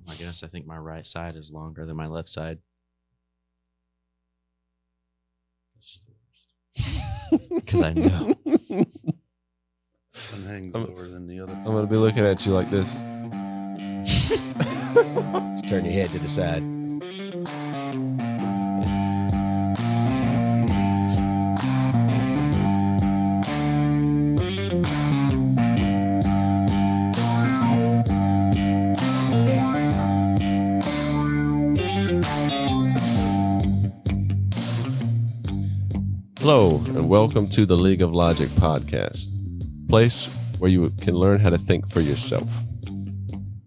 I guess I think my right side is longer than my left side. Because I know. One hangs lower than the other. I'm going to be looking at you like this. Just turn your head to the side. Hello, and welcome to the League of Logic podcast, place where you can learn how to think for yourself.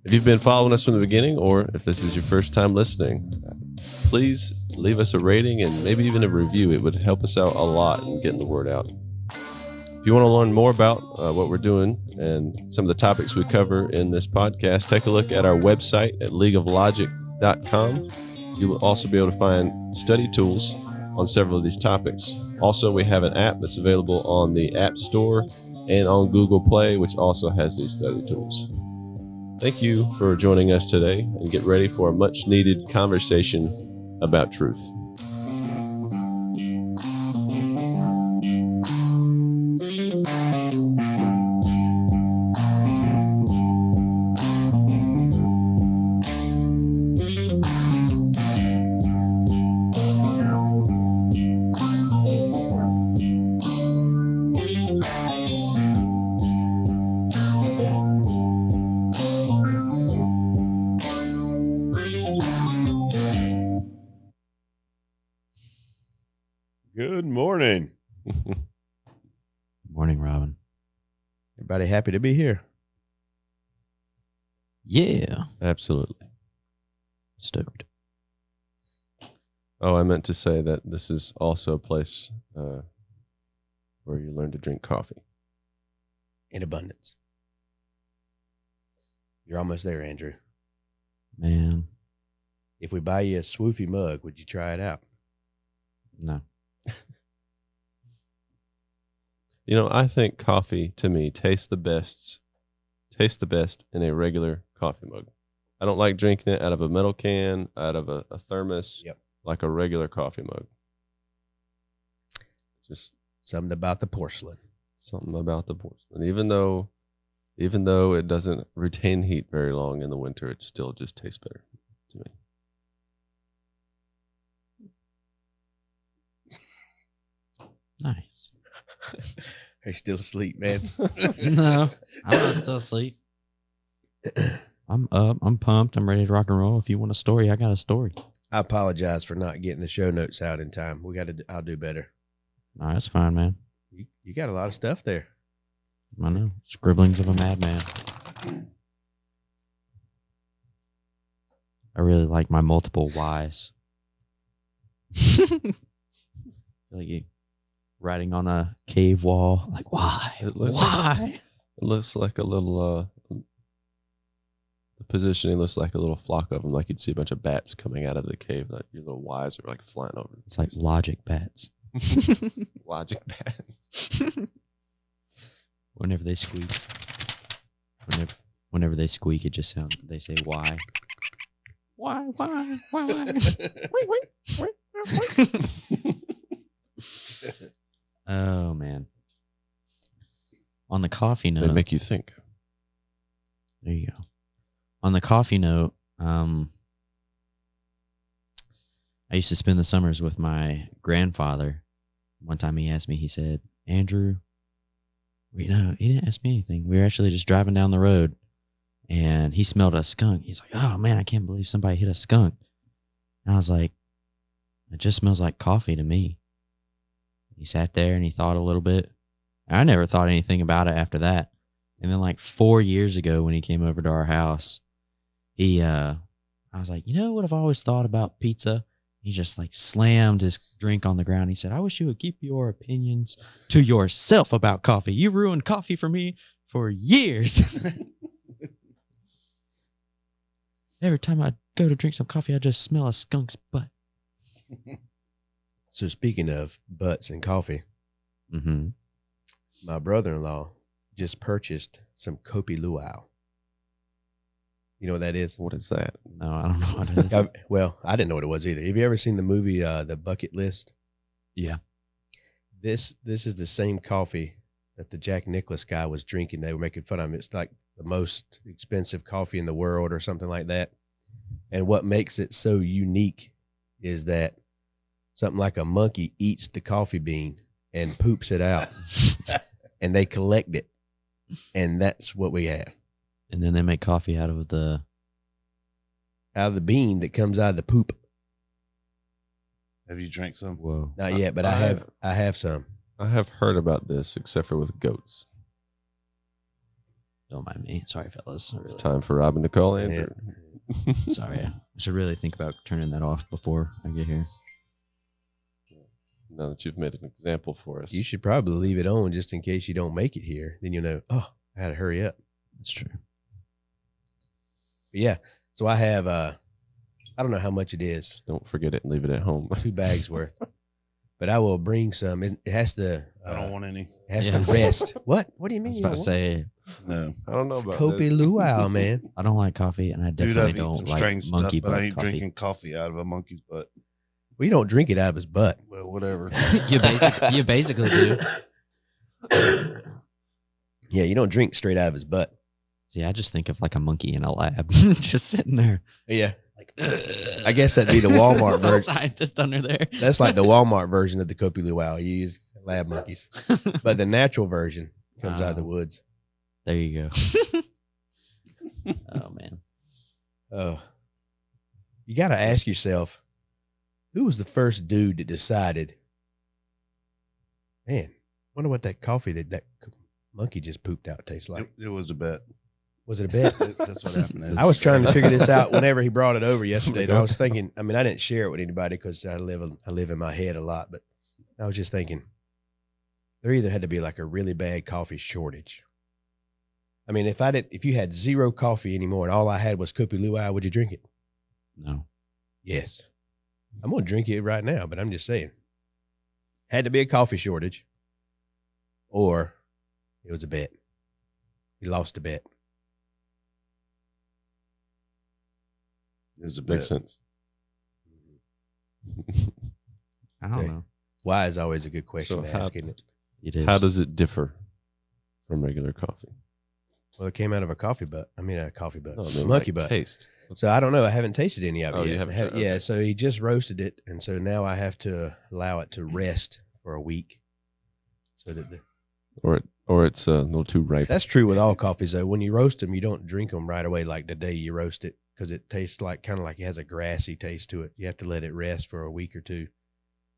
If you've been following us from the beginning, or if this is your first time listening, please leave us a rating and maybe even a review. It would help us out a lot in getting the word out. If you want to learn more about what we're doing and some of the topics we cover in this podcast, take a look at our website at leagueoflogic.com. You will also be able to find study tools on several of these topics. Also, we have an app that's available on the App Store and on Google Play, which also has these study tools. Thank you for joining us today, and get ready for a much needed conversation about truth. Good morning. Morning, Robin. Everybody happy to be here? Yeah. Absolutely. Stoked. Oh, I meant to say that this is also a place where you learn to drink coffee. In abundance. You're almost there, Andrew. Man. If we buy you a swoofy mug, would you try it out? No. You know, I think coffee, to me, tastes the best in a regular coffee mug. I don't like drinking it out of a metal can, out of a thermos, like a regular coffee mug. Just something about the porcelain. Even though it doesn't retain heat very long in the winter, it still just tastes better to me. Nice. Are you still asleep, man? No, I'm not still asleep. I'm up. I'm pumped. I'm ready to rock and roll. If you want a story, I got a story. I apologize for not getting the show notes out in time. I'll do better. No, that's fine, man. You got a lot of stuff there. I know. Scribblings of a madman. I really like my multiple whys. Like you writing on a cave wall. Like, why? Why? It looks like a little, the positioning looks like a little flock of them. Like you'd see a bunch of bats coming out of the cave. Like your little whys are like flying over. It's like logic bats. Logic bats. Whenever they squeak. Whenever they squeak, it just sounds, they say, why? Why? Oh, man. On the coffee note. They make you think. There you go. On the coffee note, I used to spend the summers with my grandfather. One time he asked me, he said, Andrew, he didn't ask me anything. We were actually just driving down the road and he smelled a skunk. He's like, oh man, I can't believe somebody hit a skunk. And I was like, it just smells like coffee to me. He sat there and he thought a little bit. I never thought anything about it after that. And then like 4 years ago when he came over to our house, I was like, you know what I've always thought about pizza? He just like slammed his drink on the ground. He said, I wish you would keep your opinions to yourself about coffee. You ruined coffee for me for years. Every time I go to drink some coffee, I just smell a skunk's butt. So speaking of butts and coffee, my brother-in-law just purchased some Kopi Luwak. You know what that is? What is that? No, I don't know what it is. Well, I didn't know what it was either. Have you ever seen the movie The Bucket List? Yeah. This is the same coffee that the Jack Nicklaus guy was drinking. They were making fun of him. It's like the most expensive coffee in the world or something like that. And what makes it so unique is that something like a monkey eats the coffee bean and poops it out, and they collect it, and that's what we have. And then they make coffee out of the bean that comes out of the poop. Have you drank some? Whoa. Not yet, but I have some. I have heard about this, except for with goats. Don't mind me. Sorry, fellas. It's time for Robin to call Andrew. Sorry. I should really think about turning that off before I get here. Now that you've made an example for us. You should probably leave it on just in case you don't make it here. Then you'll know, oh, I had to hurry up. That's true. But yeah, so I have, I don't know how much it is. Just don't forget it and leave it at home. 2 bags worth. But I will bring some. It has to. I don't want any. It has to rest. What? What do you I mean? was You about don't to want say, No. I don't know It's about Kopi this. Luwak, man. I don't like coffee, and I Dude, definitely I've eaten some don't like strange stuff, monkey but butt I ain't coffee. drinking coffee out of a monkey's butt. Well, you don't drink it out of his butt. Well, whatever. You basically do. Yeah, you don't drink straight out of his butt. See, I just think of like a monkey in a lab, just sitting there. Yeah. I guess that'd be the Walmart Some version. scientist under there. That's like the Walmart version of the Kopi Luwak. You use lab monkeys. But the natural version comes out of the woods. There you go. Oh man. You got to ask yourself, who was the first dude that decided, man, wonder what that coffee that monkey just pooped out tastes like? It was a bet. Was it a bet? That's what happened. I was trying to figure this out whenever he brought it over yesterday. And I was thinking, I mean, I didn't share it with anybody because I live in my head a lot, but I was just thinking there either had to be like a really bad coffee shortage. I mean, if you had zero coffee anymore and all I had was Kopi Luwak, would you drink it? No. Yes. I'm going to drink it right now, but I'm just saying. Had to be a coffee shortage or it was a bet. He lost a bet. It was a Makes bet. sense. I don't Okay. know. Why is always a good question So to how- ask, isn't it? It is. How does it differ from regular coffee? Well, it came out of a coffee butt. I mean, a coffee butt. No, I mean, monkey like butt. taste. So I don't know. I haven't tasted any of it Oh, yet. you haven't I tried- Yeah, okay. so he just roasted it, and so now I have to allow it to rest for a week. So that Or it's a little too ripe. that's true with all coffees, though. When you roast them, you don't drink them right away like the day you roast it because it tastes like kind of like it has a grassy taste to it. You have to let it rest for a week or two,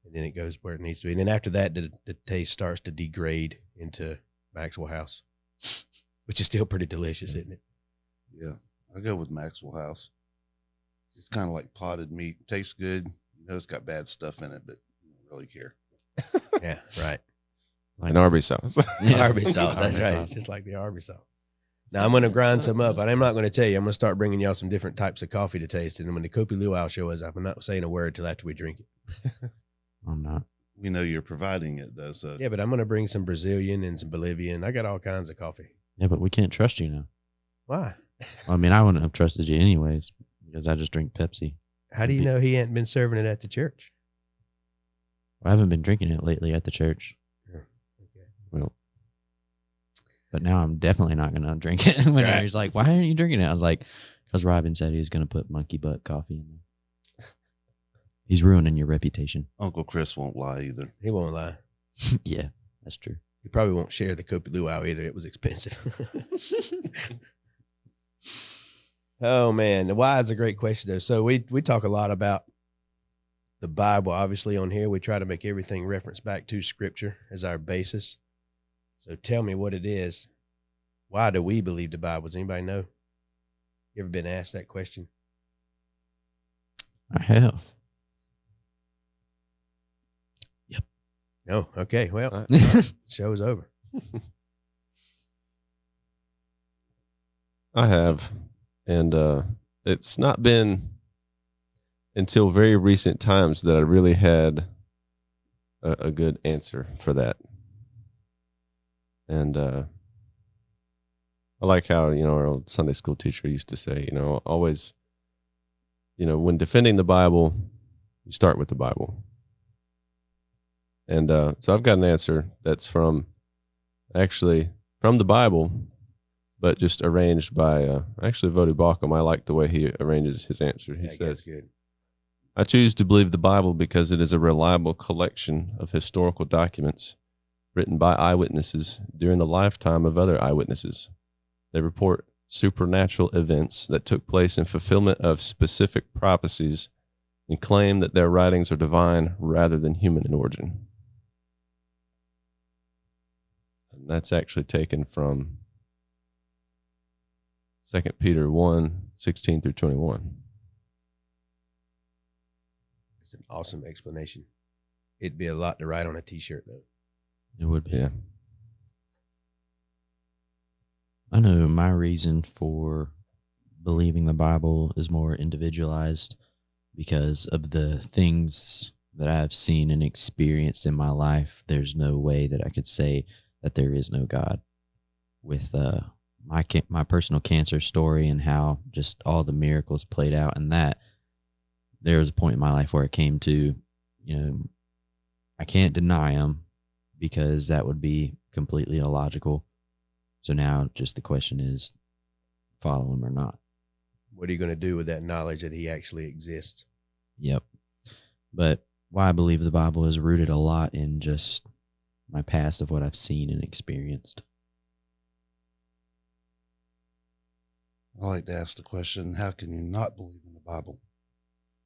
and then it goes where it needs to be. And then after that, the taste starts to degrade into Maxwell House, which is still pretty delicious, isn't it? Yeah. I go with Maxwell House. It's kind of like potted meat. Tastes good. You know, it's got bad stuff in it, but you don't really care. Yeah, right. An Arby's sauce. Yeah. Arby's sauce. That's Arby's right. sauce. It's just like the Arby's sauce. Now I'm going to grind some up, but I'm not going to tell you. I'm going to start bringing y'all some different types of coffee to taste. And when the Kopi Luwak shows up, I'm not saying a word till after we drink it. I'm not. We know you're providing it, though. So Yeah, but I'm going to bring some Brazilian and some Bolivian. I got all kinds of coffee. Yeah, but we can't trust you now. Why? I mean, I wouldn't have trusted you anyways because I just drink Pepsi. How do you know he hadn't been serving it at the church? I haven't been drinking it lately at the church, Okay. Well, but now I'm definitely not going to drink it. When Right. he's like, why aren't you drinking it? I was like, because Robin said he was going to put monkey butt coffee in there. He's ruining your reputation. Uncle Chris won't lie either. He won't lie. Yeah, that's true. He probably won't share the Kopi Luwak either. It was expensive. Oh, man. The why is a great question, though. So we talk a lot about the Bible, obviously, on here. We try to make everything reference back to Scripture as our basis. So tell me what it is. Why do we believe the Bible? Does anybody know? You ever been asked that question? I have. No. Okay. Well, show's over. I have. And it's not been until very recent times that I really had a good answer for that. And I like how, our old Sunday school teacher used to say, always when defending the Bible, you start with the Bible. And so I've got an answer that's actually from the Bible, but just arranged by actually Vodi Bakum. I like the way he arranges his answer. He says, good. I choose to believe the Bible because it is a reliable collection of historical documents written by eyewitnesses during the lifetime of other eyewitnesses. They report supernatural events that took place in fulfillment of specific prophecies and claim that their writings are divine rather than human in origin. And that's actually taken from 2 Peter 1:16 through 21. It's an awesome explanation. It'd be a lot to write on a T-shirt, though. It would be. Yeah. I know my reason for believing the Bible is more individualized because of the things that I've seen and experienced in my life. There's no way that I could say that there is no God. With my personal cancer story and how just all the miracles played out, and that there was a point in my life where it came to, I can't deny them because that would be completely illogical. So now just the question is, follow him or not. What are you going to do with that knowledge that he actually exists? Yep. But why I believe the Bible is rooted a lot in just my past of what I've seen and experienced. I like to ask the question, how can you not believe in the Bible?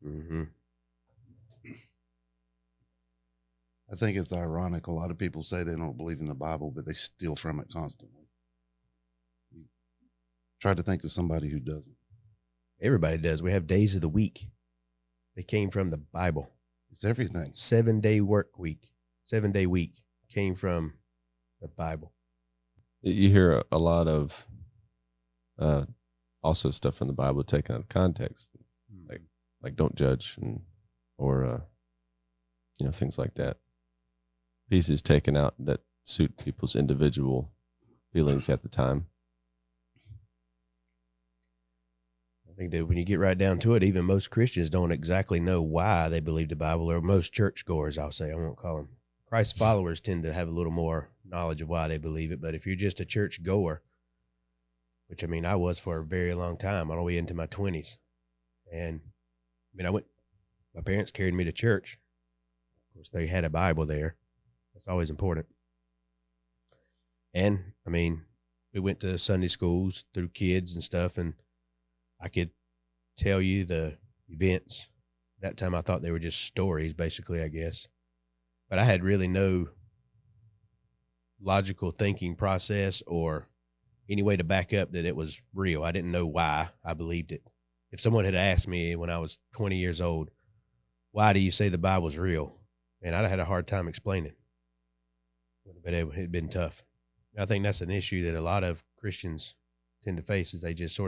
Mm-hmm. I think it's ironic. A lot of people say they don't believe in the Bible, but they steal from it constantly. Try to think of somebody who doesn't. Everybody does. We have days of the week. They came from the Bible. It's everything. 7-day work week, 7-day week came from the Bible. You hear a lot of also stuff from the Bible taken out of context, like don't judge or things like that. Pieces taken out that suit people's individual feelings at the time. I think that when you get right down to it, even most Christians don't exactly know why they believe the Bible, or most churchgoers, I'll say. I won't call them. Christ followers tend to have a little more knowledge of why they believe it. But if you're just a church goer, which I was for a very long time, all the way into my 20s. And my parents carried me to church. Of course, they had a Bible there. That's always important. And we went to Sunday schools through kids and stuff, and I could tell you the events. That time I thought they were just stories, basically, I guess. But I had really no logical thinking process or any way to back up that it was real. I didn't know why I believed it. If someone had asked me when I was 20 years old, why do you say the Bible's real? And I'd have had a hard time explaining. But it had been tough. I think that's an issue that a lot of Christians tend to face, is they just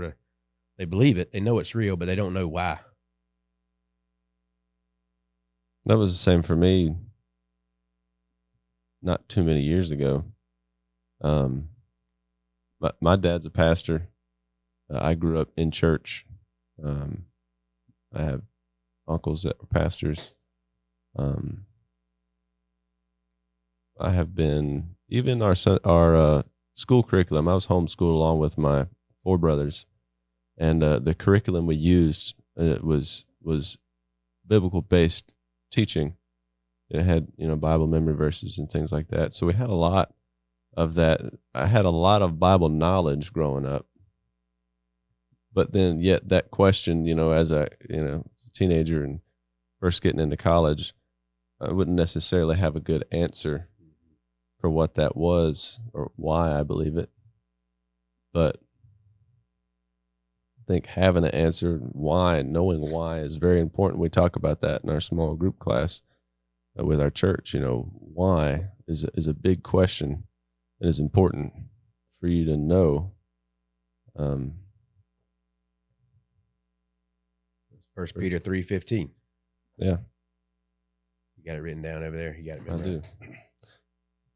they believe it. They know it's real, but they don't know why. That was the same for me not too many years ago. My dad's a pastor. I grew up in church. I have uncles that were pastors. I have been, even our school curriculum, I was homeschooled along with my 4 brothers. And the curriculum we used was biblical based teaching. It had Bible memory verses and things like that. So we had a lot of that. I had a lot of Bible knowledge growing up. But then yet that question, as a teenager and first getting into college, I wouldn't necessarily have a good answer for what that was or why I believe it. But I think having an answer why, knowing why, is very important. We talk about that in our small group class with our church. Why is a big question and is important for you to know. 1 Peter 3:15. Yeah. You got it written down over there? You got it I memorized? do. It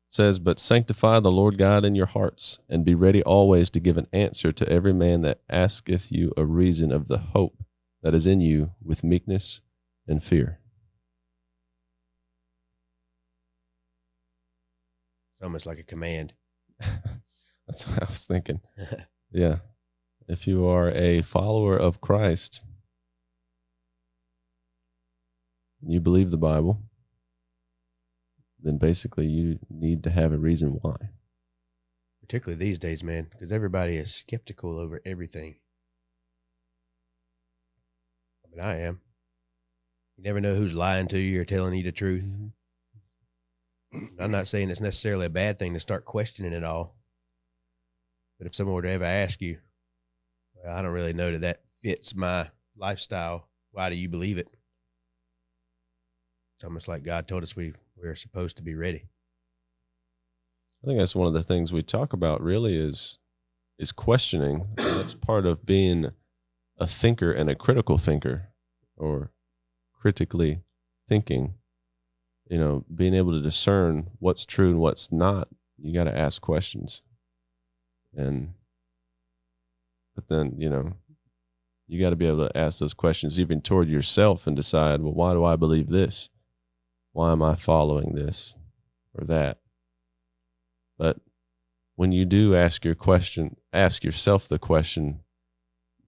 says, but sanctify the Lord God in your hearts, and be ready always to give an answer to every man that asketh you a reason of the hope that is in you with meekness and fear. It's almost like a command. That's what I was thinking. Yeah. If you are a follower of Christ, you believe the Bible, then basically you need to have a reason why. Particularly these days, man, because everybody is skeptical over everything. I mean, I am. You never know who's lying to you or telling you the truth. I'm not saying it's necessarily a bad thing to start questioning it all. But if someone were to ever ask you, well, I don't really know that fits my lifestyle, why do you believe it? It's almost like God told us we're supposed to be ready. I think that's one of the things we talk about really is questioning. And that's part of being a thinker and a critical thinker, or critically thinking. You know, being able to discern what's true and what's not. You got to ask questions. But then, you know, you got to be able to ask those questions even toward yourself and decide, well, why do I believe this? Why am I following this or that? But when you do ask yourself the question,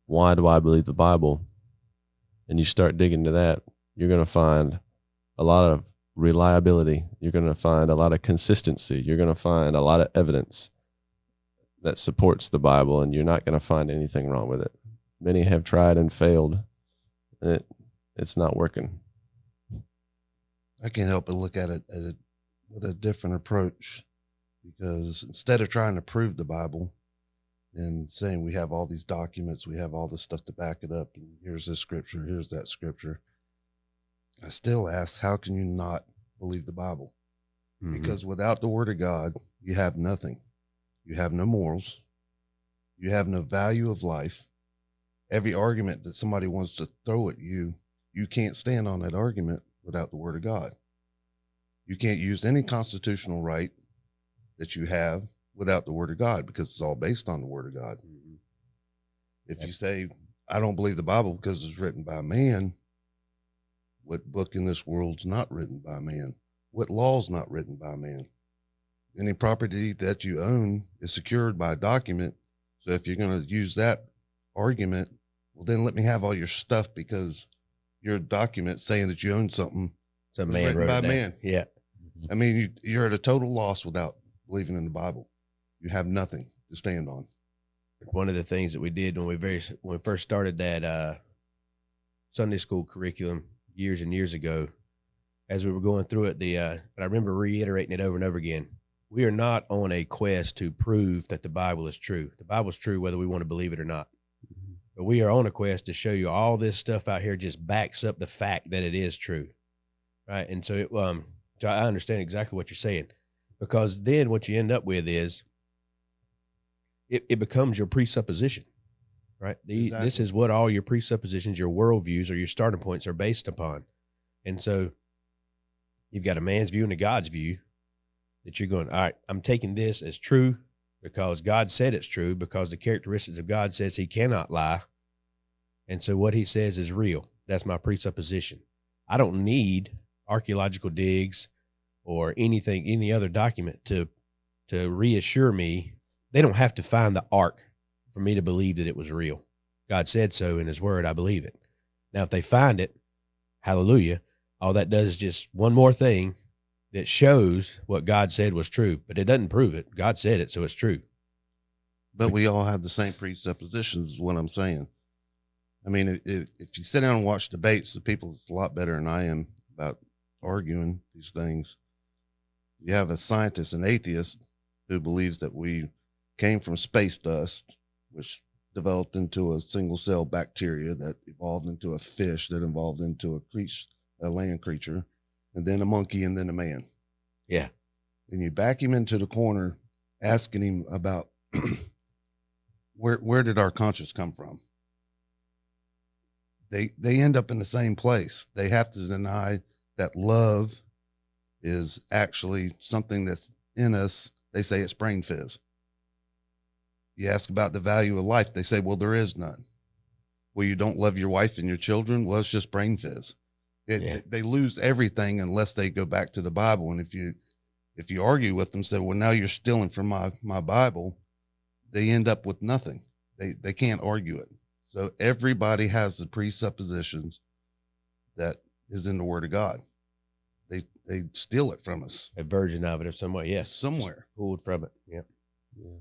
why do I believe the Bible? And you start digging into that, you're going to find a lot of reliability. You're going to find a lot of consistency. You're going to find a lot of evidence that supports the Bible, and you're not going to find anything wrong with it. Many have tried and failed, and it's not working. I can't help but look at it with a different approach, because instead of trying to prove the Bible and saying we have all these documents, we have all this stuff to back it up, and here's this scripture, here's that scripture, I still ask, how can you not believe the Bible? Mm-hmm. Because without the Word of God, you have nothing. You have no morals. You have no value of life. Every argument that somebody wants to throw at you, you can't stand on that argument without the Word of God. You can't use any constitutional right that you have without the Word of God, because it's all based on the Word of God. Mm-hmm. If you say, I don't believe the Bible because it's written by man, what book in this world's not written by man? What law's not written by man? Any property that you own is secured by a document. So if you're going to use that argument, well, then let me have all your stuff, because your document saying that you own something it's a man written by man. Yeah. I mean, you're at a total loss without believing in the Bible. You have nothing to stand on. One of the things that we did when we first started that Sunday school curriculum years and years ago, as we were going through it, but I remember reiterating it over and over again. We are not on a quest to prove that the Bible is true. The Bible's true whether we want to believe it or not. Mm-hmm. But we are on a quest to show you all this stuff out here just backs up the fact that it is true, right? And so I understand exactly what you're saying, because then what you end up with is it becomes your presupposition, right? Exactly. This is what all your presuppositions, your worldviews, or your starting points are based upon. And so you've got a man's view and a God's view that you're going, all right, I'm taking this as true because God said it's true, because the characteristics of God says he cannot lie. And so what he says is real. That's my presupposition. I don't need archaeological digs or anything, any other document to reassure me. They don't have to find the ark for me to believe that it was real. God said so in his word. I believe it. Now, if they find it, hallelujah, all that does is just one more thing that shows what God said was true, but it doesn't prove it. God said it, so it's true. But we all have the same presuppositions, is what I'm saying. I mean, if you sit down and watch debates, the people that's a lot better than I am about arguing these things. You have a scientist, an atheist, who believes that we came from space dust, which developed into a single cell bacteria that evolved into a fish that evolved into a land creature, and then a monkey, and then a man. Yeah. And you back him into the corner asking him about where did our conscience come from? They end up in the same place. They have to deny that love is actually something that's in us. They say it's brain fizz. You ask about the value of life, they say, well, there is none. well, you don't love your wife and your children. Well, it's just brain fizz. They lose everything unless they go back to the Bible. And if you argue with them, say, well, now you're stealing from my Bible, they end up with nothing. They can't argue it. So everybody has the presuppositions that is in the Word of God. They steal it from us. A version of it or somewhere. Yes. Somewhere. Pulled from it. Yep. Yeah.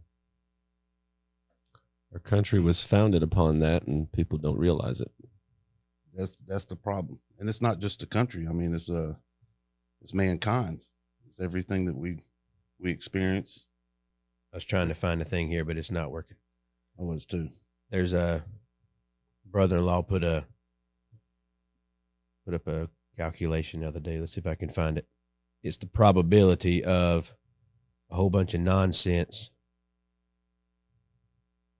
Our country was founded upon that, and people don't realize it. That's the problem. And it's not just the country. I mean, it's mankind. It's everything that we experience. I was trying to find a thing here, but it's not working. I was too. There's a brother-in-law put up a calculation the other day. Let's see if I can find it. It's the probability of a whole bunch of nonsense.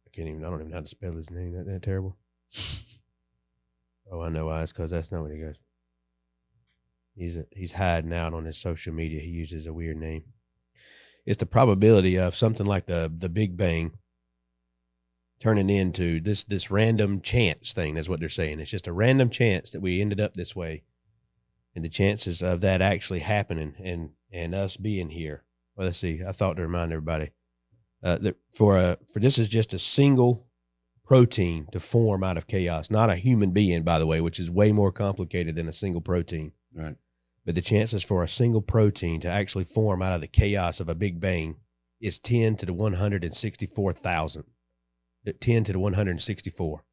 I don't even know how to spell his name. Isn't that terrible? Oh, I know why. It's because that's not what he goes. He's hiding out on his social media. He uses a weird name. It's the probability of something like the Big Bang turning into this random chance thing. That's what they're saying. It's just a random chance that we ended up this way. And the chances of that actually happening and us being here. Well, let's see. I thought to remind everybody that for this is just a single protein to form out of chaos, not a human being, by the way, which is way more complicated than a single protein. Right. But the chances for a single protein to actually form out of the chaos of a Big Bang is 10 to the 164,000. 10 to the 164.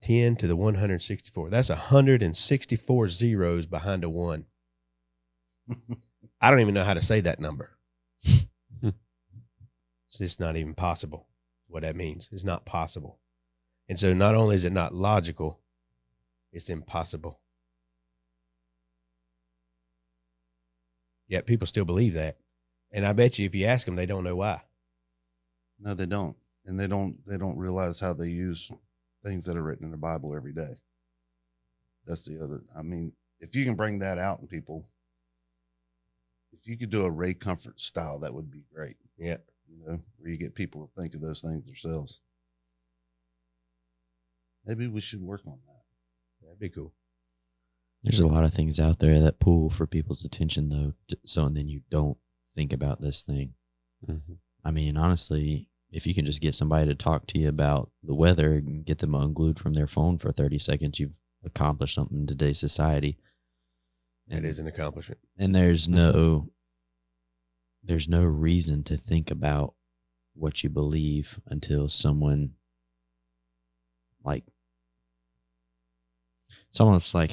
10 to the 164. That's 164 zeros behind a 1. I don't even know how to say that number. It's just not even possible. What that means. It's not possible. And so not only is it not logical, it's impossible. Yet people still believe that. And I bet you if you ask them, they don't know why. No, they don't. And they don't realize how they use things that are written in the Bible every day. That's the other. I mean, if you can bring that out in people, if you could do a Ray Comfort style, that would be great. Yeah. You know, where you get people to think of those things themselves. Maybe we should work on that. That'd be cool. There's a lot of things out there that pull for people's attention, though, so and then you don't think about this thing. Mm-hmm. I mean, honestly, if you can just get somebody to talk to you about the weather and get them unglued from their phone for 30 seconds, you've accomplished something in today's society. That is an accomplishment. And there's no reason to think about what you believe until someone's like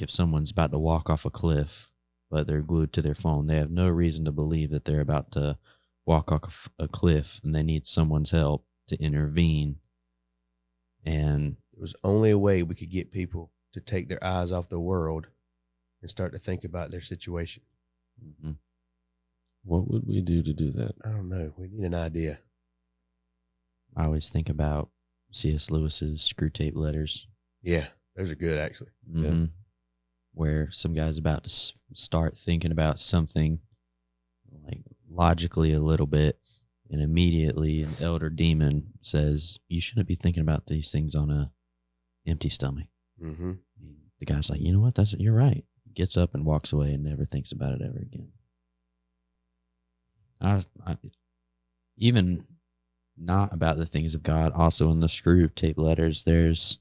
if someone's about to walk off a cliff, but they're glued to their phone. They have no reason to believe that they're about to walk off a cliff and they need someone's help to intervene. And there was only a way we could get people to take their eyes off the world and start to think about their situation. mm-hmm. What would we do to do that? I don't know. We need an idea. I always think about C.S. Lewis's Screw Tape Letters. Yeah, those are good, actually. Mm-hmm. Where some guy's about to start thinking about something like logically a little bit, and immediately an elder demon says, you shouldn't be thinking about these things on a empty stomach. Mm-hmm. The guy's like, you know what? You're right. Gets up and walks away and never thinks about it ever again. I even not about the things of God. Also in the Screw Tape Letters, there's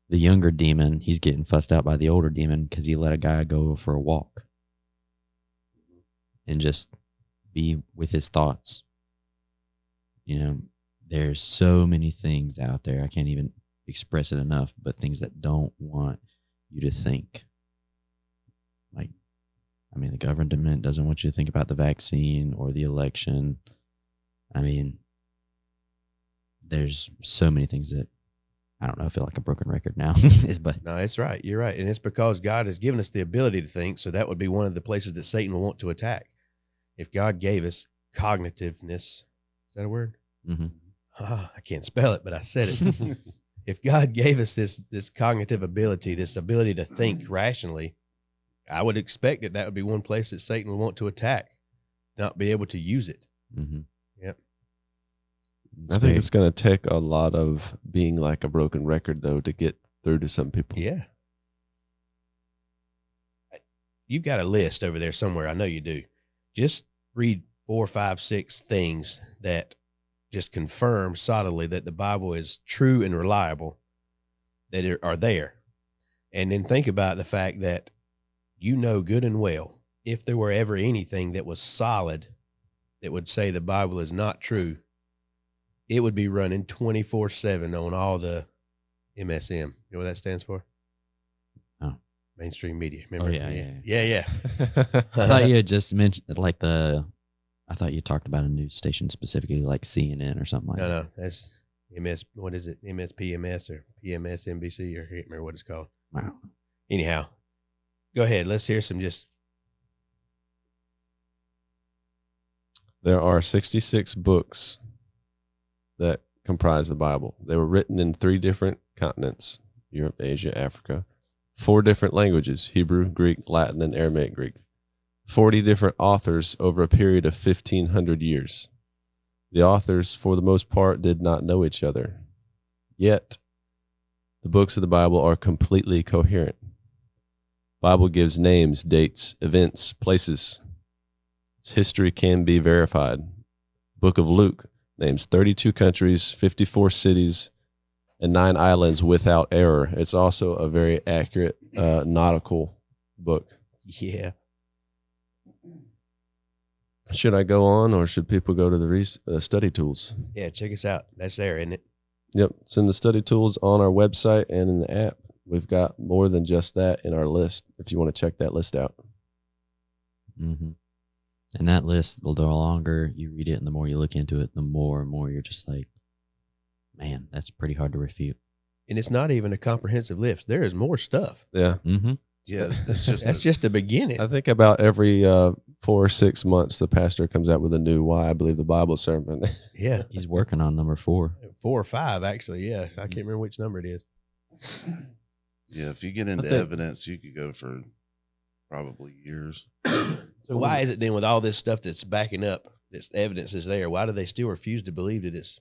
the younger demon. He's getting fussed out by the older demon because he let a guy go for a walk and just be with his thoughts. You know, there's so many things out there. I can't even express it enough, but things that don't want you to think. Like, I mean, the government doesn't want you to think about the vaccine or the election. I mean, there's so many things that, I don't know, I feel like a broken record now. But no, it's right. You're right. And it's because God has given us the ability to think. So that would be one of the places that Satan will want to attack. If God gave us cognitiveness, is that a word? Mm-hmm. I can't spell it, but I said it. If God gave us this cognitive ability, this ability to think rationally, I would expect that would be one place that Satan would want to attack, not be able to use it. Mm-hmm. Yep. I think it's going to take a lot of being like a broken record, though, to get through to some people. Yeah. You've got a list over there somewhere. I know you do. Just read 4, 5, 6 things that just confirm solidly that the Bible is true and reliable, that are there. And then think about the fact that you know good and well, if there were ever anything that was solid that would say the Bible is not true, it would be running 24/7 on all the MSM. You know what that stands for? Oh. Mainstream media. Remember? Oh, yeah. Yeah. I thought you had just mentioned I thought you talked about a news station specifically, like CNN or something like that. No, that's MS. What is it? MSPMS or PMS NBC, or I can't remember what it's called. Wow. Anyhow, go ahead. Let's hear some just. There are 66 books that comprise the Bible. They were written in 3 different continents: Europe, Asia, Africa. 4 different languages: Hebrew, Greek, Latin, and Aramaic Greek. 40 different authors over a period of 1,500 years. The authors, for the most part, did not know each other. Yet, the books of the Bible are completely coherent. Bible gives names, dates, events, places. Its history can be verified. Book of Luke names 32 countries, 54 cities, and 9 islands without error. It's also a very accurate nautical book. Yeah. Should I go on, or should people go to the study tools? Yeah, check us out. That's there, isn't it? Yep, it's in the study tools on our website and in the app. We've got more than just that in our list if you want to check that list out. Mm-hmm. And that list, the longer you read it and the more you look into it, the more and more you're just like, man, that's pretty hard to refute. And it's not even a comprehensive list. There is more stuff. Yeah. Mm-hmm. Yeah, that's just the beginning. I think about every 4 or 6 months, the pastor comes out with a new "Why I Believe the Bible" sermon. Yeah. He's working on number 4. 4 or 5, actually. Yeah. I can't remember which number it is. Yeah, if you get into evidence, you could go for probably years. So why is it then, with all this stuff that's backing up, this evidence is there, why do they still refuse to believe that it's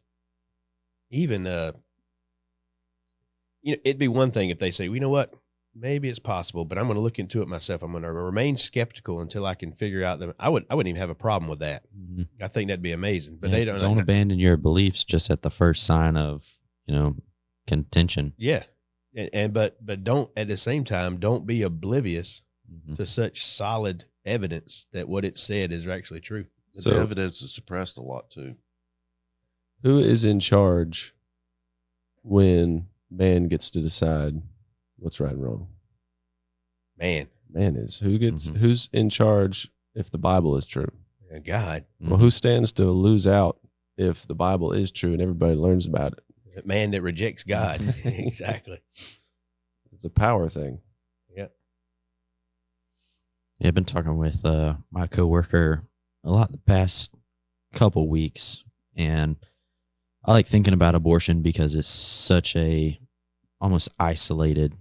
even, it'd be one thing if they say, well, you know what, maybe it's possible, but I'm going to look into it myself. I'm going to remain skeptical until I can figure out that I wouldn't even have a problem with that. Mm-hmm. I think that'd be amazing, but they don't abandon your beliefs just at the first sign of, contention. Yeah. But don't, at the same time, don't be oblivious to such solid evidence that what it said is actually true. So, the evidence is suppressed a lot too. Who is in charge when man gets to decide what's right and wrong? Man is. Who's in charge if the Bible is true? God. Well, who stands to lose out if the Bible is true and everybody learns about it? The man that rejects God. Exactly. It's a power thing. Yep. Yeah, I've been talking with my coworker a lot the past couple weeks, and I like thinking about abortion because it's such a almost isolated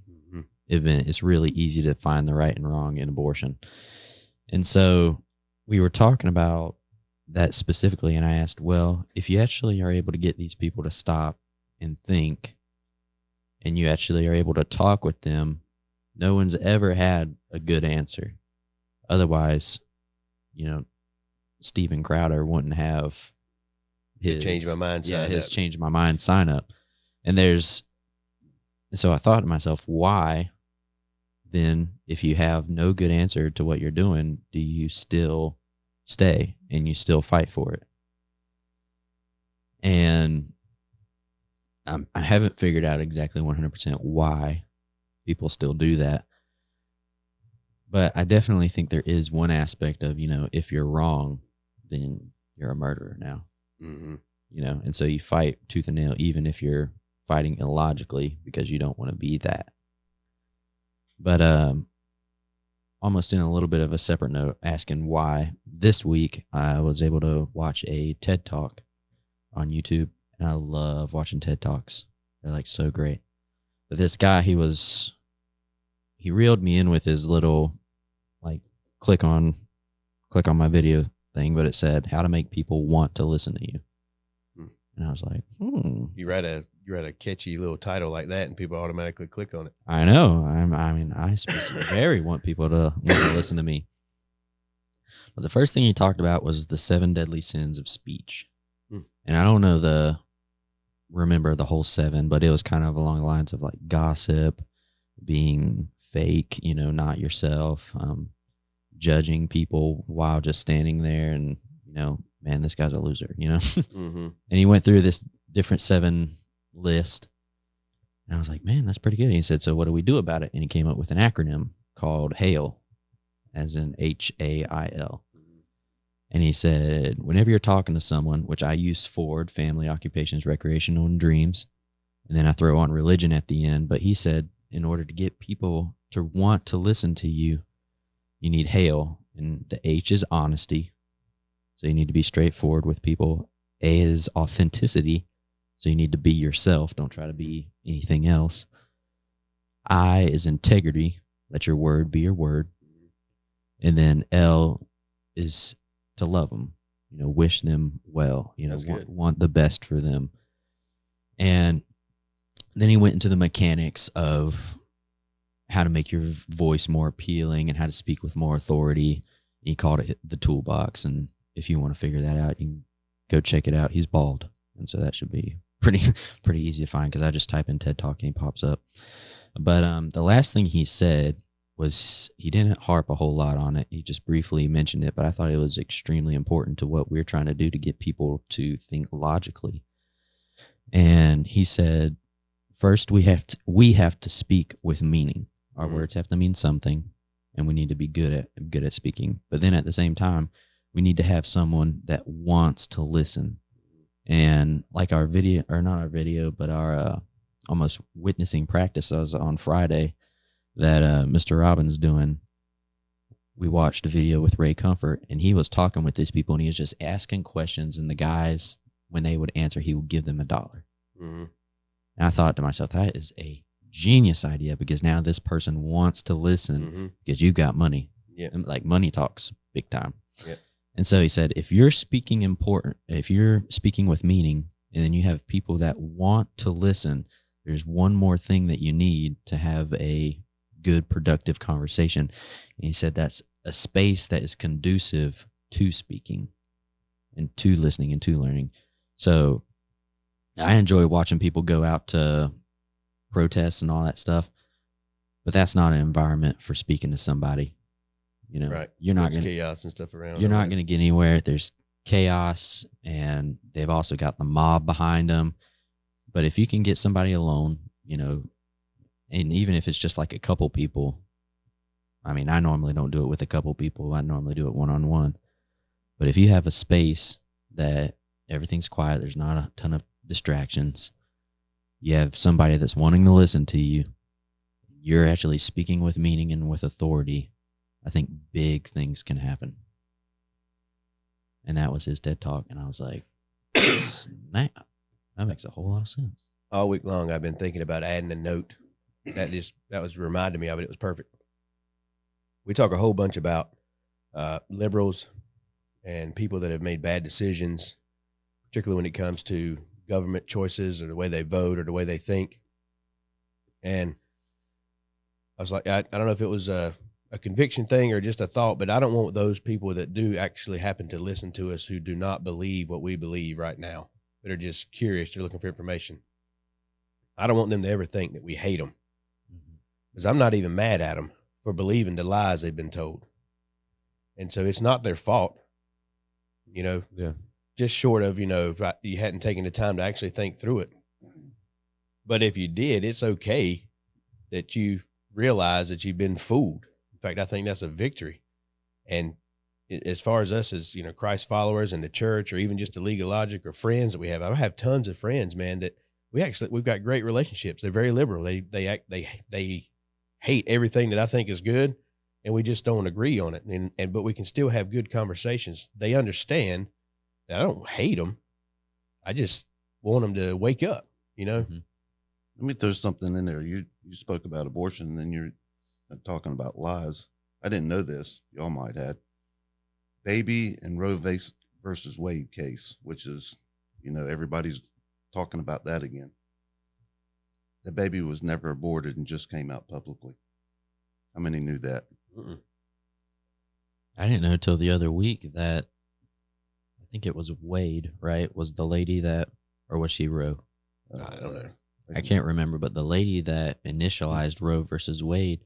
event. It's really easy to find the right and wrong in abortion. And so we were talking about that specifically, and I asked, well, if you actually are able to get these people to stop and think, and you actually are able to talk with them, no one's ever had a good answer. Otherwise, Steven Crowder wouldn't have his Change My Mind sign up. His Change My Mind sign up. And so I thought to myself, why then, if you have no good answer to what you're doing, do you still stay and you still fight for it? And I haven't figured out exactly 100% why people still do that. But I definitely think there is one aspect of, if you're wrong, then you're a murderer now. Mm-hmm. And so you fight tooth and nail, even if you're fighting illogically, because you don't want to be that. But almost in a little bit of a separate note, asking why, this week I was able to watch a TED Talk on YouTube, and I love watching TED Talks. They're like so great. But this guy, he reeled me in with his little like click on my video thing, but it said how to make people want to listen to you. And I was like, You write a catchy little title like that, and people automatically click on it. I know. I very want people to want to listen to me. But the first thing he talked about was the 7 deadly sins of speech. And I don't remember the whole 7, but it was kind of along the lines of like gossip, being fake, not yourself, judging people while just standing there and, man, this guy's a loser, And he went through this different 7 list. And I was like, man, that's pretty good. And he said, so what do we do about it? And he came up with an acronym called HAIL, as in HAIL. And he said, whenever you're talking to someone, which I use forward, family, occupations, recreational, and dreams, and then I throw on religion at the end. But he said, in order to get people to want to listen to you, you need HAIL. And the H is honesty. So you need to be straightforward with people. A is authenticity. So you need to be yourself. Don't try to be anything else. I is integrity. Let your word be your word. And then L is to love them, wish them well, want the best for them. And then he went into the mechanics of how to make your voice more appealing and how to speak with more authority. He called it the toolbox. And if you want to figure that out, you can go check it out. He's bald. And so that should be pretty easy to find because I just type in TED Talk and he pops up. But the last thing he said was he didn't harp a whole lot on it. He just briefly mentioned it, but I thought it was extremely important to what we're trying to do to get people to think logically. And he said, first, we have to speak with meaning. Our words have to mean something, and we need to be good at speaking. But then at the same time, we need to have someone that wants to listen. And like our video, or not our video, but our almost witnessing practice was on Friday that Mr. Robbins doing. We watched a video with Ray Comfort, and he was talking with these people, and he was just asking questions, and the guys, when they would answer, he would give them $1. Mm-hmm. And I thought to myself, that is a genius idea because now this person wants to listen because you've got money. Yeah. Like money talks big time. Yeah. And so he said, if you're speaking with meaning, and then you have people that want to listen, there's one more thing that you need to have a good, productive conversation. And he said that's a space that is conducive to speaking and to listening and to learning. So I enjoy watching people go out to protests and all that stuff, but that's not an environment for speaking to somebody. Right. You're not going to chaos and stuff around. You're not going to get anywhere. There's chaos, and they've also got the mob behind them. But if you can get somebody alone, and even if it's just like a couple people, I mean, I normally don't do it with a couple people. I normally do it one-on-one. But if you have a space that everything's quiet, there's not a ton of distractions, you have somebody that's wanting to listen to you, you're actually speaking with meaning and with authority, I think big things can happen. And that was his TED Talk. And I was like, snap, that makes a whole lot of sense. All week long, I've been thinking about adding a note. That was reminding me of it. It was perfect. We talk a whole bunch about liberals and people that have made bad decisions, particularly when it comes to government choices or the way they vote or the way they think. And I was like, I don't know if it was a conviction thing or just a thought, but I don't want those people that do actually happen to listen to us who do not believe what we believe right now, that are just curious, they're looking for information. I don't want them to ever think that we hate them, because I'm not even mad at them for believing the lies they've been told. And so it's not their fault, Yeah. just short of, if you hadn't taken the time to actually think through it. But if you did, it's okay that you realize that you've been fooled. In fact, I think that's a victory. And as far as us as, Christ followers and the church, or even just the League of Logic or friends that we have, I have tons of friends, man, that we've got great relationships. They're very liberal. They hate everything that I think is good, and we just don't agree on it. But we can still have good conversations. They understand that I don't hate them. I just want them to wake up, Let me throw something in there. You spoke about abortion, and then you're talking about lies. I didn't know this. Y'all might have. Baby and Roe versus Wade case, which is everybody's talking about that again. The baby was never aborted and just came out publicly. How many knew that? Mm-mm. I didn't know till the other week that I think it was Wade, right? Was the lady that, or was she Roe? I don't know. I can't remember, but the lady that initialized Roe versus Wade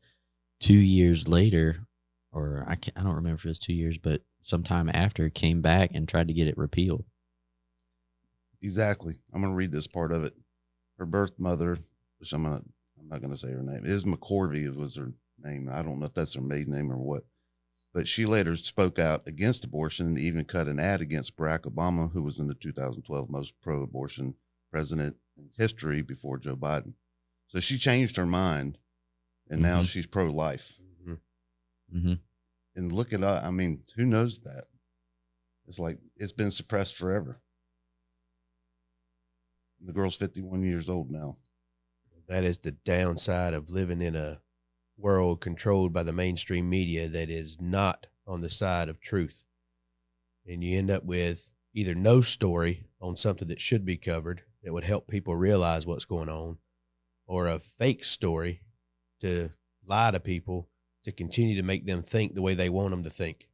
2 years later, or I don't remember if it was 2 years, but sometime after, came back and tried to get it repealed. Exactly. I'm going to read this part of it. Her birth mother, which I'm not going to say her name. Is McCorvey was her name. I don't know if that's her maiden name or what. But she later spoke out against abortion and even cut an ad against Barack Obama, who was in the 2012 most pro-abortion president in history before Joe Biden. So she changed her mind, and now she's pro-life. And look at, I mean, who knows that? It's like it's been suppressed forever. The girl's 51 years old now. That is the downside of living in a world controlled by the mainstream media that is not on the side of truth. And you end up with either no story on something that should be covered that would help people realize what's going on, or a fake story to lie to people to continue to make them think the way they want them to think.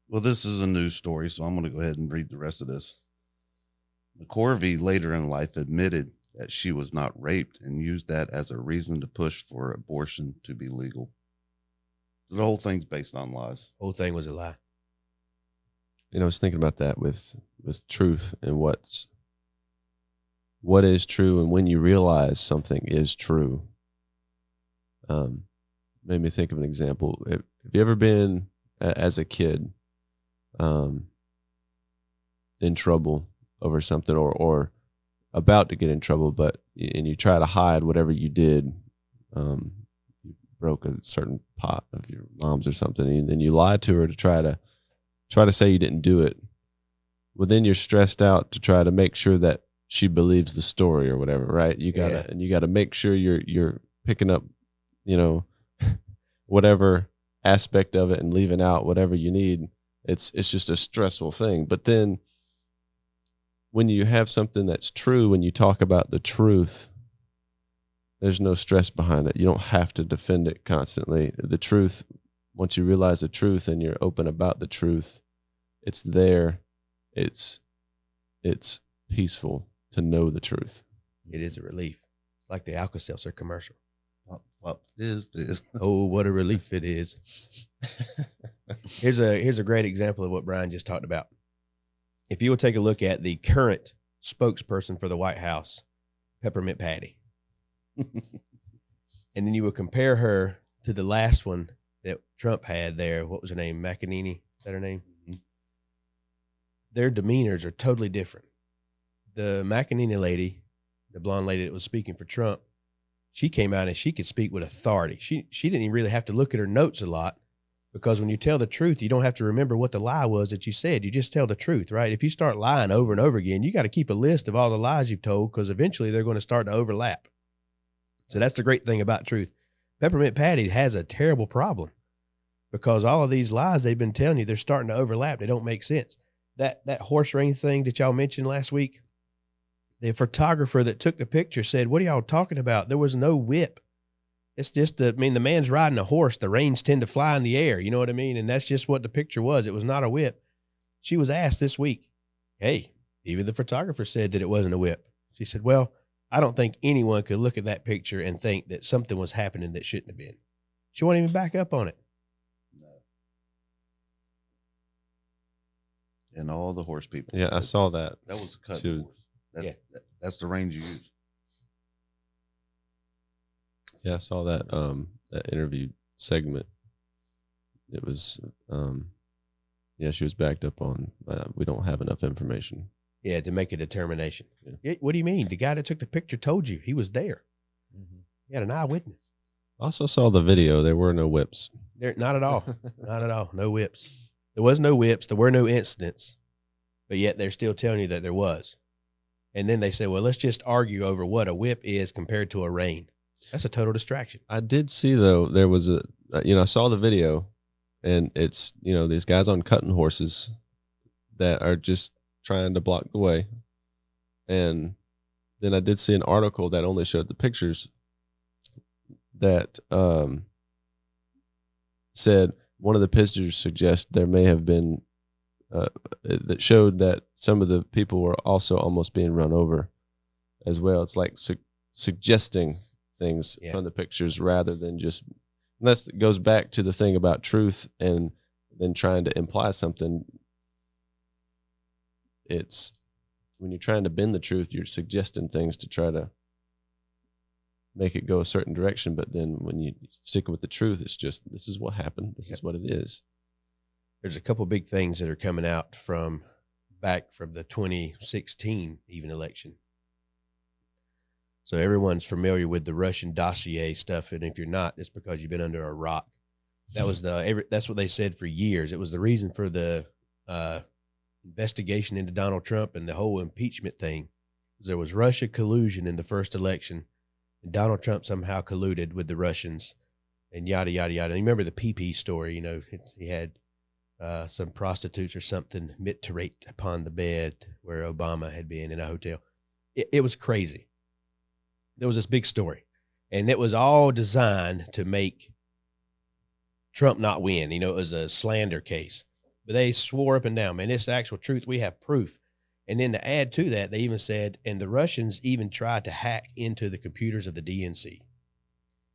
Well, this is a news story, so I'm going to go ahead and read the rest of this. McCorvey later in life admitted that she was not raped and used that as a reason to push for abortion to be legal. The whole thing's based on lies. The whole thing was a lie. I was thinking about that with truth and what is true, and when you realize something is true. Made me think of an example. Have you ever been, as a kid, in trouble over something, or about to get in trouble, and you try to hide whatever you did? You broke a certain pot of your mom's or something, and then you lied to her to try to say you didn't do it. Well, then you're stressed out to try to make sure that she believes the story or whatever, right? You gotta make sure you're picking up, whatever aspect of it and leaving out whatever you need. It's just a stressful thing. But then when you have something that's true, when you talk about the truth, there's no stress behind it. You don't have to defend it constantly. The truth, once you realize the truth and you're open about the truth, it's there. It's peaceful to know the truth. It is a relief. Like the Alka-Seltzer commercial. Fizz. Oh, what a relief it is. Here's a great example of what Brian just talked about. If you will take a look at the current spokesperson for the White House, Peppermint Patty, and then you will compare her to the last one that Trump had there. What was her name? McEnany? Is that her name? Their demeanors are totally different. The McEnany lady, the blonde lady that was speaking for Trump, she came out and she could speak with authority. She didn't even really have to look at her notes a lot, because when you tell the truth, you don't have to remember what the lie was that you said. You just tell the truth, right? If you start lying over and over again, you got to keep a list of all the lies you've told, because eventually they're going to start to overlap. So that's the great thing about truth. Peppermint Patty has a terrible problem, because all of these lies they've been telling you, they're starting to overlap. They don't make sense. That horse ring thing that y'all mentioned last week, the photographer that took the picture said, "What are y'all talking about? There was no whip. It's just the man's riding a horse. The reins tend to fly in the air. You know what I mean? And that's just what the picture was. It was not a whip." She was asked this week, hey, even the photographer said that it wasn't a whip. She said, "Well, I don't think anyone could look at that picture and think that something was happening that shouldn't have been." She won't even back up on it. No. And all the horse people. Yeah, I saw that. That was a cut Dude. horse. That's the range you use. Yeah, I saw that that interview segment. It was she was backed up on we don't have enough information. Yeah, to make a determination. Yeah. What do you mean? The guy that took the picture told you. He was there. He had an eyewitness. I also saw the video. There were no whips. There, not at all. Not at all. No whips. There was no whips. There were no incidents. But yet they're still telling you that there was. And then they say, well, let's just argue over what a whip is compared to a rein. That's a total distraction. I did see, though, there was I saw the video, and it's, these guys on cutting horses that are just trying to block the way. And then I did see an article that only showed the pictures that said one of the pictures suggests there may have been that showed that some of the people were also almost being run over as well. It's like suggesting things from the pictures rather than just. And that goes back to the thing about truth and then trying to imply something. It's when you're trying to bend the truth, you're suggesting things to try to make it go a certain direction. But then when you stick with the truth, it's just, this is what happened. This is what it is. There's a couple big things that are coming out from back from the 2016 even election. So everyone's familiar with the Russian dossier stuff, and if you're not, it's because you've been under a rock. That was that's what they said for years. It was the reason for the investigation into Donald Trump and the whole impeachment thing. There was Russia collusion in the first election, and Donald Trump somehow colluded with the Russians, and yada yada yada. And you remember the PP story? You know, he had some prostitutes or something miterate upon the bed where Obama had been in a hotel. It was crazy. There was this big story, and it was all designed to make Trump not win. You know, it was a slander case, but they swore up and down, man, it's the actual truth. We have proof. And then to add to that, they even said, and the Russians even tried to hack into the computers of the DNC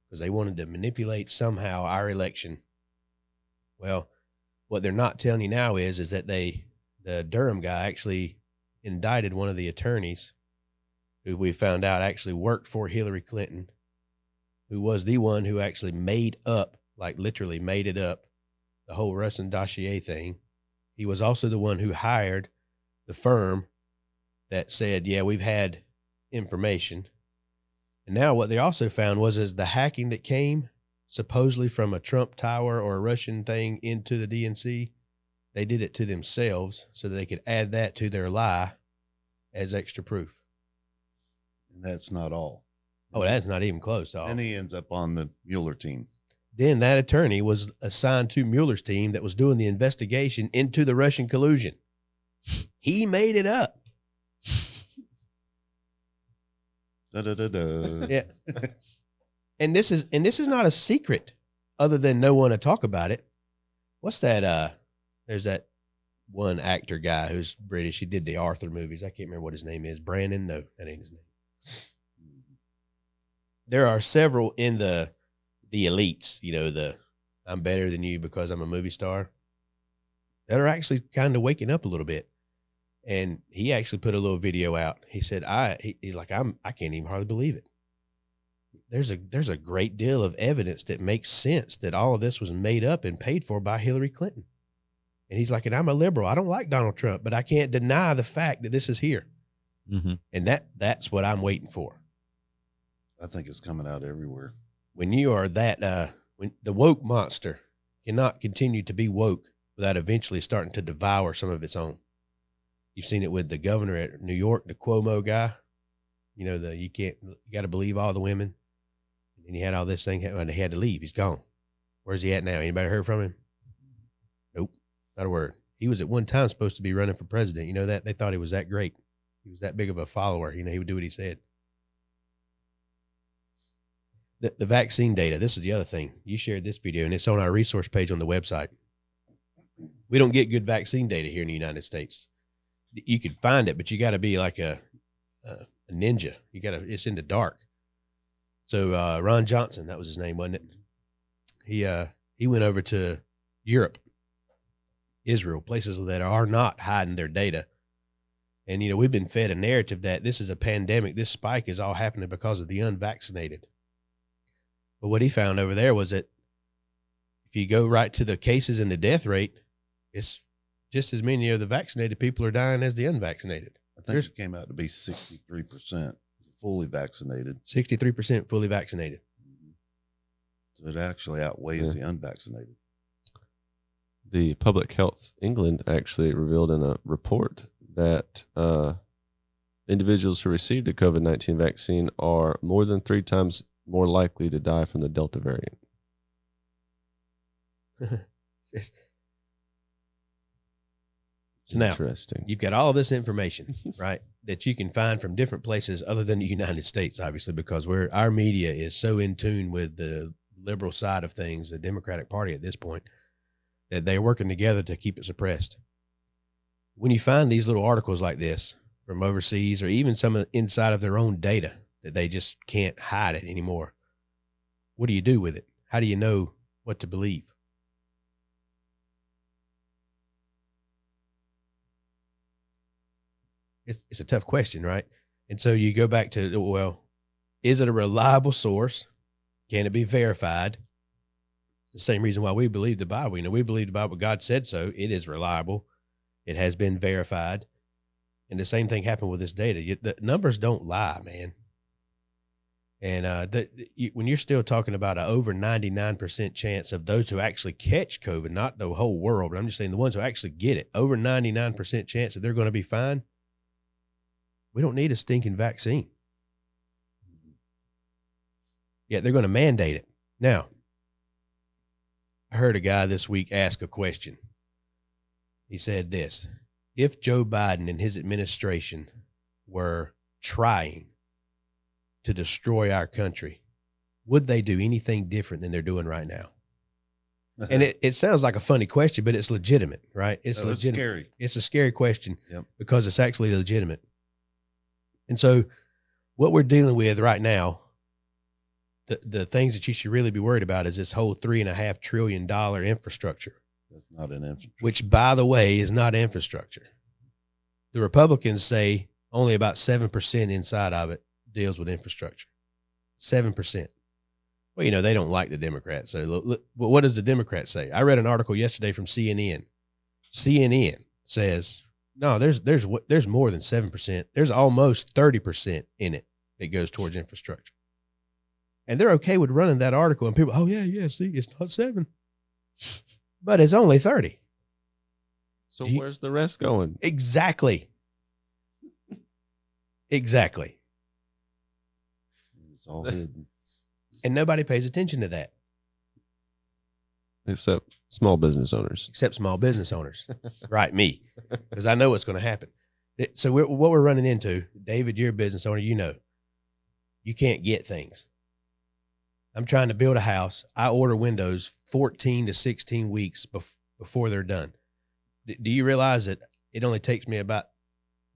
because they wanted to manipulate somehow our election. Well, what they're not telling you now is that the Durham guy actually indicted one of the attorneys who we found out actually worked for Hillary Clinton, who was the one who actually made up, like literally made it up, the whole Russian dossier thing. He was also the one who hired the firm that said, yeah, we've had information. And now what they also found is the hacking that came supposedly from a Trump tower or a Russian thing into the DNC, they did it to themselves so that they could add that to their lie as extra proof. And that's not all. Oh, that's not even close to all. And he ends up on the Mueller team. Then that attorney was assigned to Mueller's team that was doing the investigation into the Russian collusion. He made it up. Da, da, da, da. Yeah. And this is not a secret other than no one to talk about it. What's that? There's that one actor guy who's British. He did the Arthur movies. I can't remember what his name is. Brandon? No, that ain't his name. There are several in the elites, you know, I'm better than you because I'm a movie star, that are actually kind of waking up a little bit. And he actually put a little video out. He said, he's like, I can't even hardly believe it. There's a great deal of evidence that makes sense that all of this was made up and paid for by Hillary Clinton. And he's like, and I'm a liberal. I don't like Donald Trump, but I can't deny the fact that this is here. Mm-hmm. And that's what I'm waiting for. I think it's coming out everywhere. When you are that, when the woke monster cannot continue to be woke without eventually starting to devour some of its own. You've seen it with the governor at New York, the Cuomo guy. You know, you got to believe all the women. And he had all this thing, and he had to leave. He's gone. Where's he at now? Anybody heard from him? Nope, not a word. He was at one time supposed to be running for president. You know that? They thought he was that great. He was that big of a follower. You know, he would do what he said. The vaccine data, this is the other thing. You shared this video, and it's on our resource page on the website. We don't get good vaccine data here in the United States. You can find it, but you got to be like a ninja. It's in the dark. So Ron Johnson, that was his name, wasn't it? He went over to Europe, Israel, places that are not hiding their data. And, you know, we've been fed a narrative that this is a pandemic. This spike is all happening because of the unvaccinated. But what he found over there was that if you go right to the cases and the death rate, it's just as many of the vaccinated people are dying as the unvaccinated. I think it came out to be 63% fully vaccinated. 63% fully vaccinated. So it actually outweighs the unvaccinated. The Public Health England actually revealed in a report that individuals who received a COVID-19 vaccine are more than 3 times more likely to die from the Delta variant. So now Interesting. you've got all this information, right, that you can find from different places other than the United States, obviously, because our media is so in tune with the liberal side of things, the Democratic Party at this point, that they're working together to keep it suppressed. When you find these little articles like this from overseas, or even some inside of their own data that they just can't hide it anymore, what do you do with it? How do you know what to believe? It's a tough question, right? And so you go back to, well, is it a reliable source? Can it be verified? The same reason why we believe the Bible. We believe the Bible, God said so. It is reliable. It has been verified. And the same thing happened with this data. The numbers don't lie, man. And when you're still talking about an over 99% chance of those who actually catch COVID, not the whole world, but I'm just saying the ones who actually get it, over 99% chance that they're going to be fine. We don't need a stinking vaccine. Yeah, they're going to mandate it. Now, I heard a guy this week ask a question. He said this: if Joe Biden and his administration were trying to destroy our country, would they do anything different than they're doing right now? And it sounds like a funny question, but it's legitimate, right? It's legitimate. Scary. It's a scary question. Yep. Because it's actually legitimate. And so what we're dealing with right now, the things that you should really be worried about is this whole $3.5 trillion infrastructure. That's not an infrastructure. Which, by the way, is not infrastructure. The Republicans say only about 7% inside of it deals with infrastructure. 7%. Well, they don't like the Democrats. So look, what does the Democrats say? I read an article yesterday from CNN. CNN says, no, there's more than 7%. There's almost 30% in it that goes towards infrastructure. And they're okay with running that article, and people, oh yeah, see, it's not 7. But it's only 30. So where's the rest going? Exactly. Exactly. It's all hidden. And nobody pays attention to that. Except small business owners. Except small business owners. Right, me. Because I know what's going to happen. So what we're running into, David, you're a business owner, you can't get things. I'm trying to build a house. I order windows 14 to 16 weeks before they're done. Do you realize that it only takes me about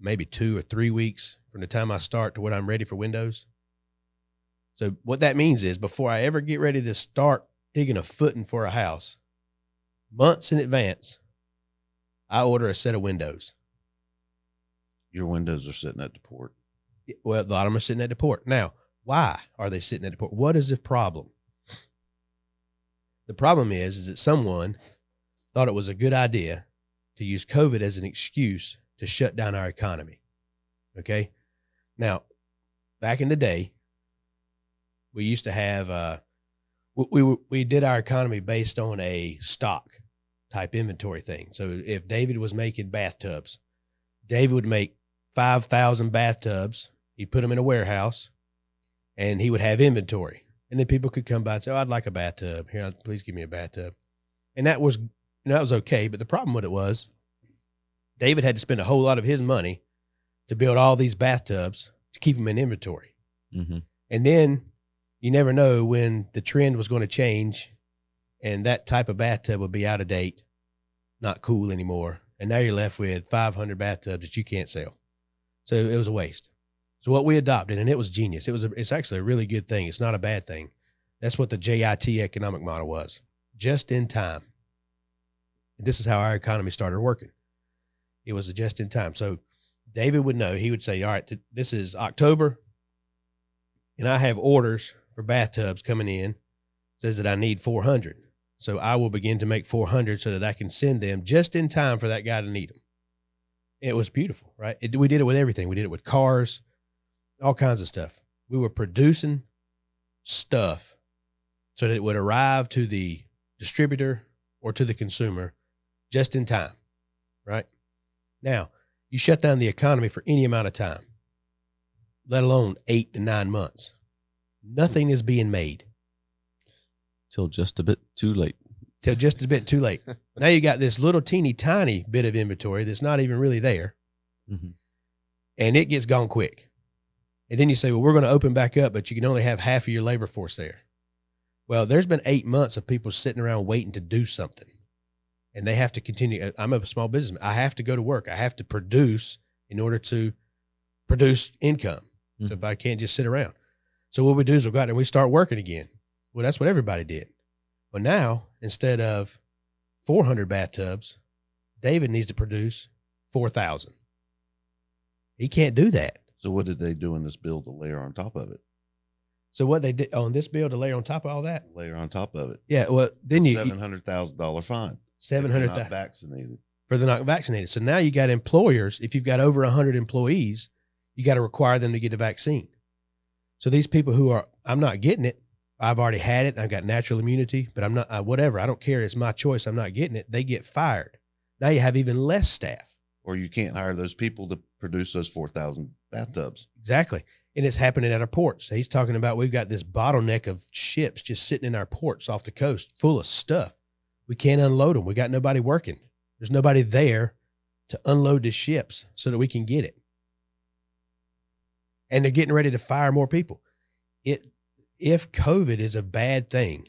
maybe 2 or 3 weeks from the time I start to when I'm ready for windows? So what that means is before I ever get ready to start digging a footing for a house, months in advance, I order a set of windows. Your windows are sitting at the port. Well, a lot of them are sitting at the port. Now, why are they sitting at the port? What is the problem? The problem is that someone thought it was a good idea to use COVID as an excuse to shut down our economy. Okay? Now, back in the day, we used to have, we did our economy based on a stock type inventory thing. So if David was making bathtubs, David would make 5,000 bathtubs. He'd put them in a warehouse and he would have inventory. And then people could come by and say, oh, I'd like a bathtub. Here, please give me a bathtub. And that was okay. But the problem with it was David had to spend a whole lot of his money to build all these bathtubs to keep them in inventory. Mm-hmm. And then you never know when the trend was going to change and that type of bathtub would be out of date, not cool anymore. And now you're left with 500 bathtubs that you can't sell. So it was a waste. So what we adopted, and it was genius. It's actually a really good thing. It's not a bad thing. That's what the JIT economic model was. Just in time. And this is how our economy started working. It was a just in time. So David would know. He would say, all right, this is October, and I have orders for bathtubs coming in. It says that I need 400. So I will begin to make 400 so that I can send them just in time for that guy to need them. It was beautiful, right? We did it with everything. We did it with cars, all kinds of stuff. We were producing stuff so that it would arrive to the distributor or to the consumer just in time, right? Now, you shut down the economy for any amount of time, let alone 8 to 9 months. Nothing is being made. Till just a bit too late. till just a bit too late. Now you got this little teeny tiny bit of inventory that's not even really there, and it gets gone quick. And then you say, well, we're going to open back up, but you can only have half of your labor force there. Well, there's been 8 months of people sitting around waiting to do something, and they have to continue. I'm a small businessman. I have to go to work. I have to produce in order to produce income. So if I can't just sit around. So what we do is we go out and we start working again. Well, that's what everybody did. Well, now, instead of 400 bathtubs, David needs to produce 4,000. He can't do that. So what did they do in this bill to layer on top of it? So what they did on this bill to layer on top of all that? Layer on top of it. Yeah, well, then you $700,000 fine. $700,000 vaccinated. for the not vaccinated. So now you got employers, if you've got over 100 employees, you got to require them to get a vaccine. So these people who are, I'm not getting it. I've already had it. I've got natural immunity, but I'm not, whatever. I don't care. It's my choice. I'm not getting it. They get fired. Now you have even less staff. Or you can't hire those people to produce those 4,000 bathtubs. Exactly. And it's happening at our ports. So he's talking about we've got this bottleneck of ships just sitting in our ports off the coast full of stuff. We can't unload them. We got nobody working. There's nobody there to unload the ships so that we can get it. And they're getting ready to fire more people. If COVID is a bad thing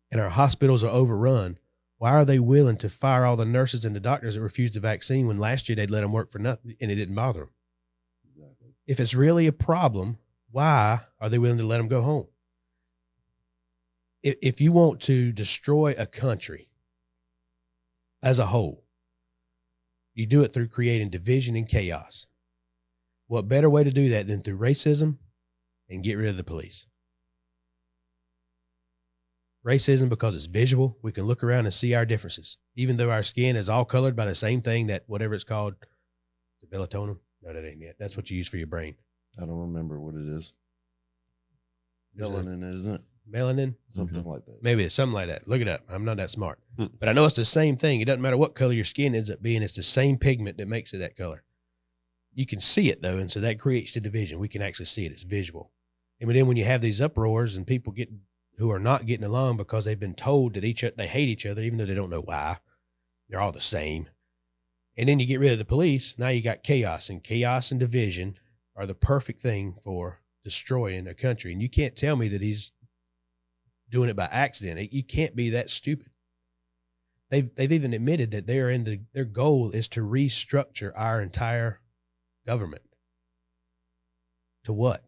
and our hospitals are overrun, why are they willing to fire all the nurses and the doctors that refused the vaccine when last year they'd let them work for nothing and it didn't bother them? Exactly. If it's really a problem, why are they willing to let them go home? If you want to destroy a country as a whole, you do it through creating division and chaos. What better way to do that than through racism and get rid of the police? Racism, because it's visual, we can look around and see our differences, even though our skin is all colored by the same thing that whatever it's called, is it melatonin? No, that ain't it. That's what you use for your brain. I don't remember what it is. Melanin, isn't it? Melanin? Something like that. Maybe it's something like that. Look it up. I'm not that smart. But I know it's the same thing. It doesn't matter what color your skin ends up being. It's the same pigment that makes it that color. You can see it, though, and so that creates the division. We can actually see it. It's visual. And then when you have these uproars and people who are not getting along because they've been told that they hate each other, even though they don't know why. They're all the same. And then you get rid of the police. Now you got chaos, and chaos and division are the perfect thing for destroying a country. And you can't tell me that he's doing it by accident. You can't be that stupid. They've even admitted that their goal is to restructure our entire government. To what?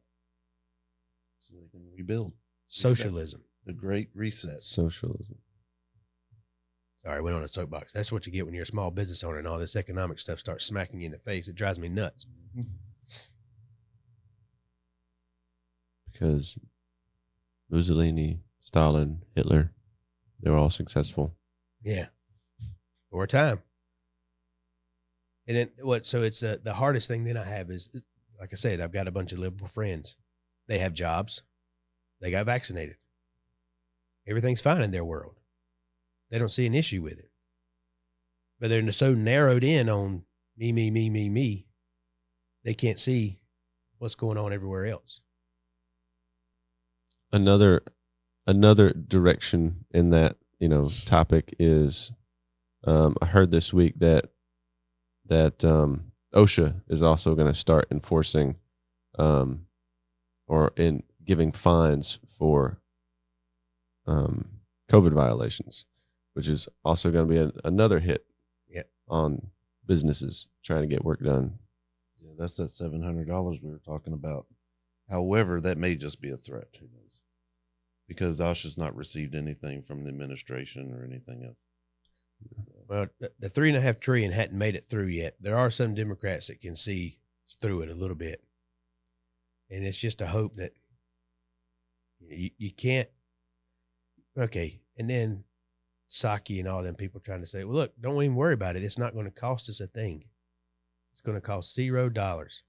So they can rebuild. Socialism. The Great Reset. Socialism. Sorry, I went on a soapbox. That's what you get when you're a small business owner and all this economic stuff starts smacking you in the face. It drives me nuts. Because Mussolini, Stalin, Hitler, they were all successful. Yeah. For a time. And then so it's the hardest thing then I have is, like I said, I've got a bunch of liberal friends. They have jobs. They got vaccinated. Everything's fine in their world. They don't see an issue with it. But they're so narrowed in on me, they can't see what's going on everywhere else. Another direction in that, topic is, I heard this week that OSHA is also going to start enforcing, or in giving fines for COVID violations, which is also going to be another hit on businesses trying to get work done. Yeah, that's that $700 we were talking about. However, that may just be a threat. Who knows? Because OSHA's not received anything from the administration or anything else. Well, the $3.5 trillion hadn't made it through yet. There are some Democrats that can see through it a little bit. And it's just a hope that you can't. Okay. And then Psaki and all them people trying to say, well, look, don't even worry about it. It's not going to cost us a thing. It's going to cost $0.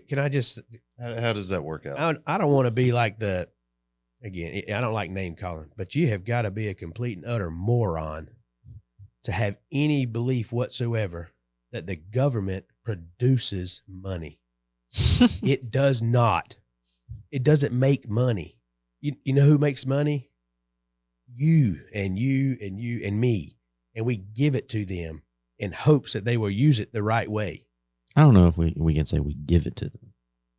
Can I just. How does that work out? I don't want to be like again, I don't like name calling, but you have got to be a complete and utter moron to have any belief whatsoever that the government produces money. It does not. It doesn't make money. You know who makes money? you and you and you and me, and we give it to them in hopes that they will use it the right way. I don't know if we can say we give it to them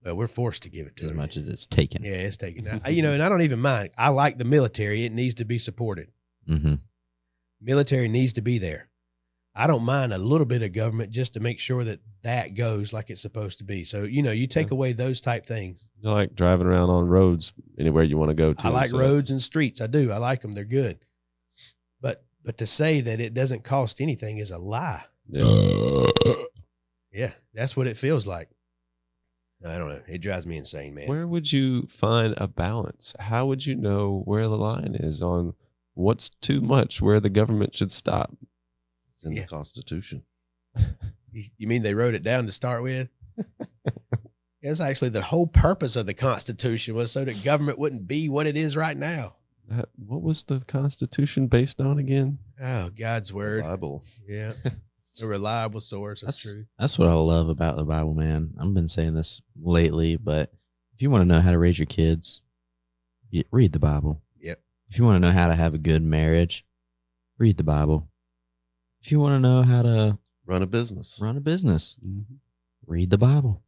Well, we're forced to give it to as them. much as it's taken. Yeah, it's taken. And I don't even mind. I like the military. It needs to be supported. Mm-hmm. Military needs to be there. I don't mind a little bit of government just to make sure that goes like it's supposed to be. So, you take away those type things. You like driving around on roads anywhere you want to go to. I like roads and streets. I do. I like them. They're good. But to say that it doesn't cost anything is a lie. Yeah. Yeah, that's what it feels like. I don't know. It drives me insane, man. Where would you find a balance? How would you know where the line is on what's too much, where the government should stop? It's in the Constitution. You mean they wrote it down to start with? It's actually the whole purpose of the Constitution was so that government wouldn't be what it is right now. What was the Constitution based on again? Oh, God's word. The Bible. Yeah. A reliable source of truth. That's what I love about the Bible, man. I've been saying this lately, but if you want to know how to raise your kids, read the Bible. Yep. If you want to know how to have a good marriage, read the Bible. If you want to know how to Run a business. Mm-hmm. Read the Bible.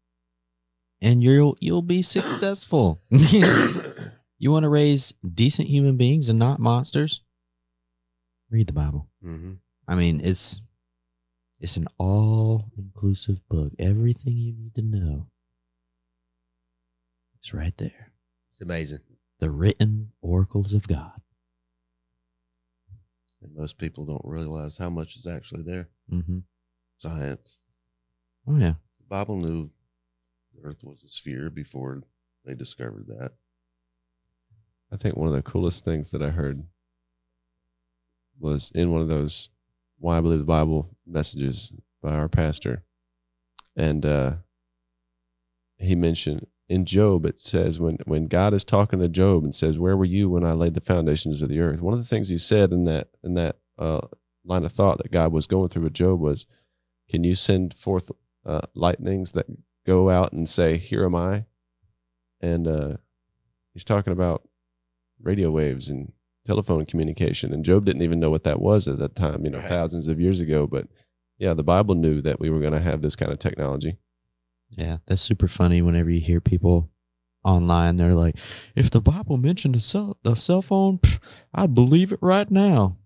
And you'll be successful. You want to raise decent human beings and not monsters? Read the Bible. Mm-hmm. I mean, it's an all-inclusive book. Everything you need to know is right there. It's amazing. The written oracles of God. And most people don't realize how much is actually there. Mm-hmm. Science. Oh, yeah. The Bible knew the earth was a sphere before they discovered that. I think one of the coolest things that I heard was in one of those Why I Believe the Bible messages by our pastor. And he mentioned in Job, it says when God is talking to Job and says, "Where were you when I laid the foundations of the earth?" One of the things he said in that line of thought that God was going through with Job was, "Can you send forth lightnings that go out and say, 'Here am I'?" And he's talking about radio waves and telephone communication, and Job didn't even know what that was at that time, Right. thousands of years ago. But yeah, the Bible knew that we were going to have this kind of technology. Yeah, that's super funny whenever you hear people online. They're like, if the Bible mentioned a cell phone, I'd believe it right now.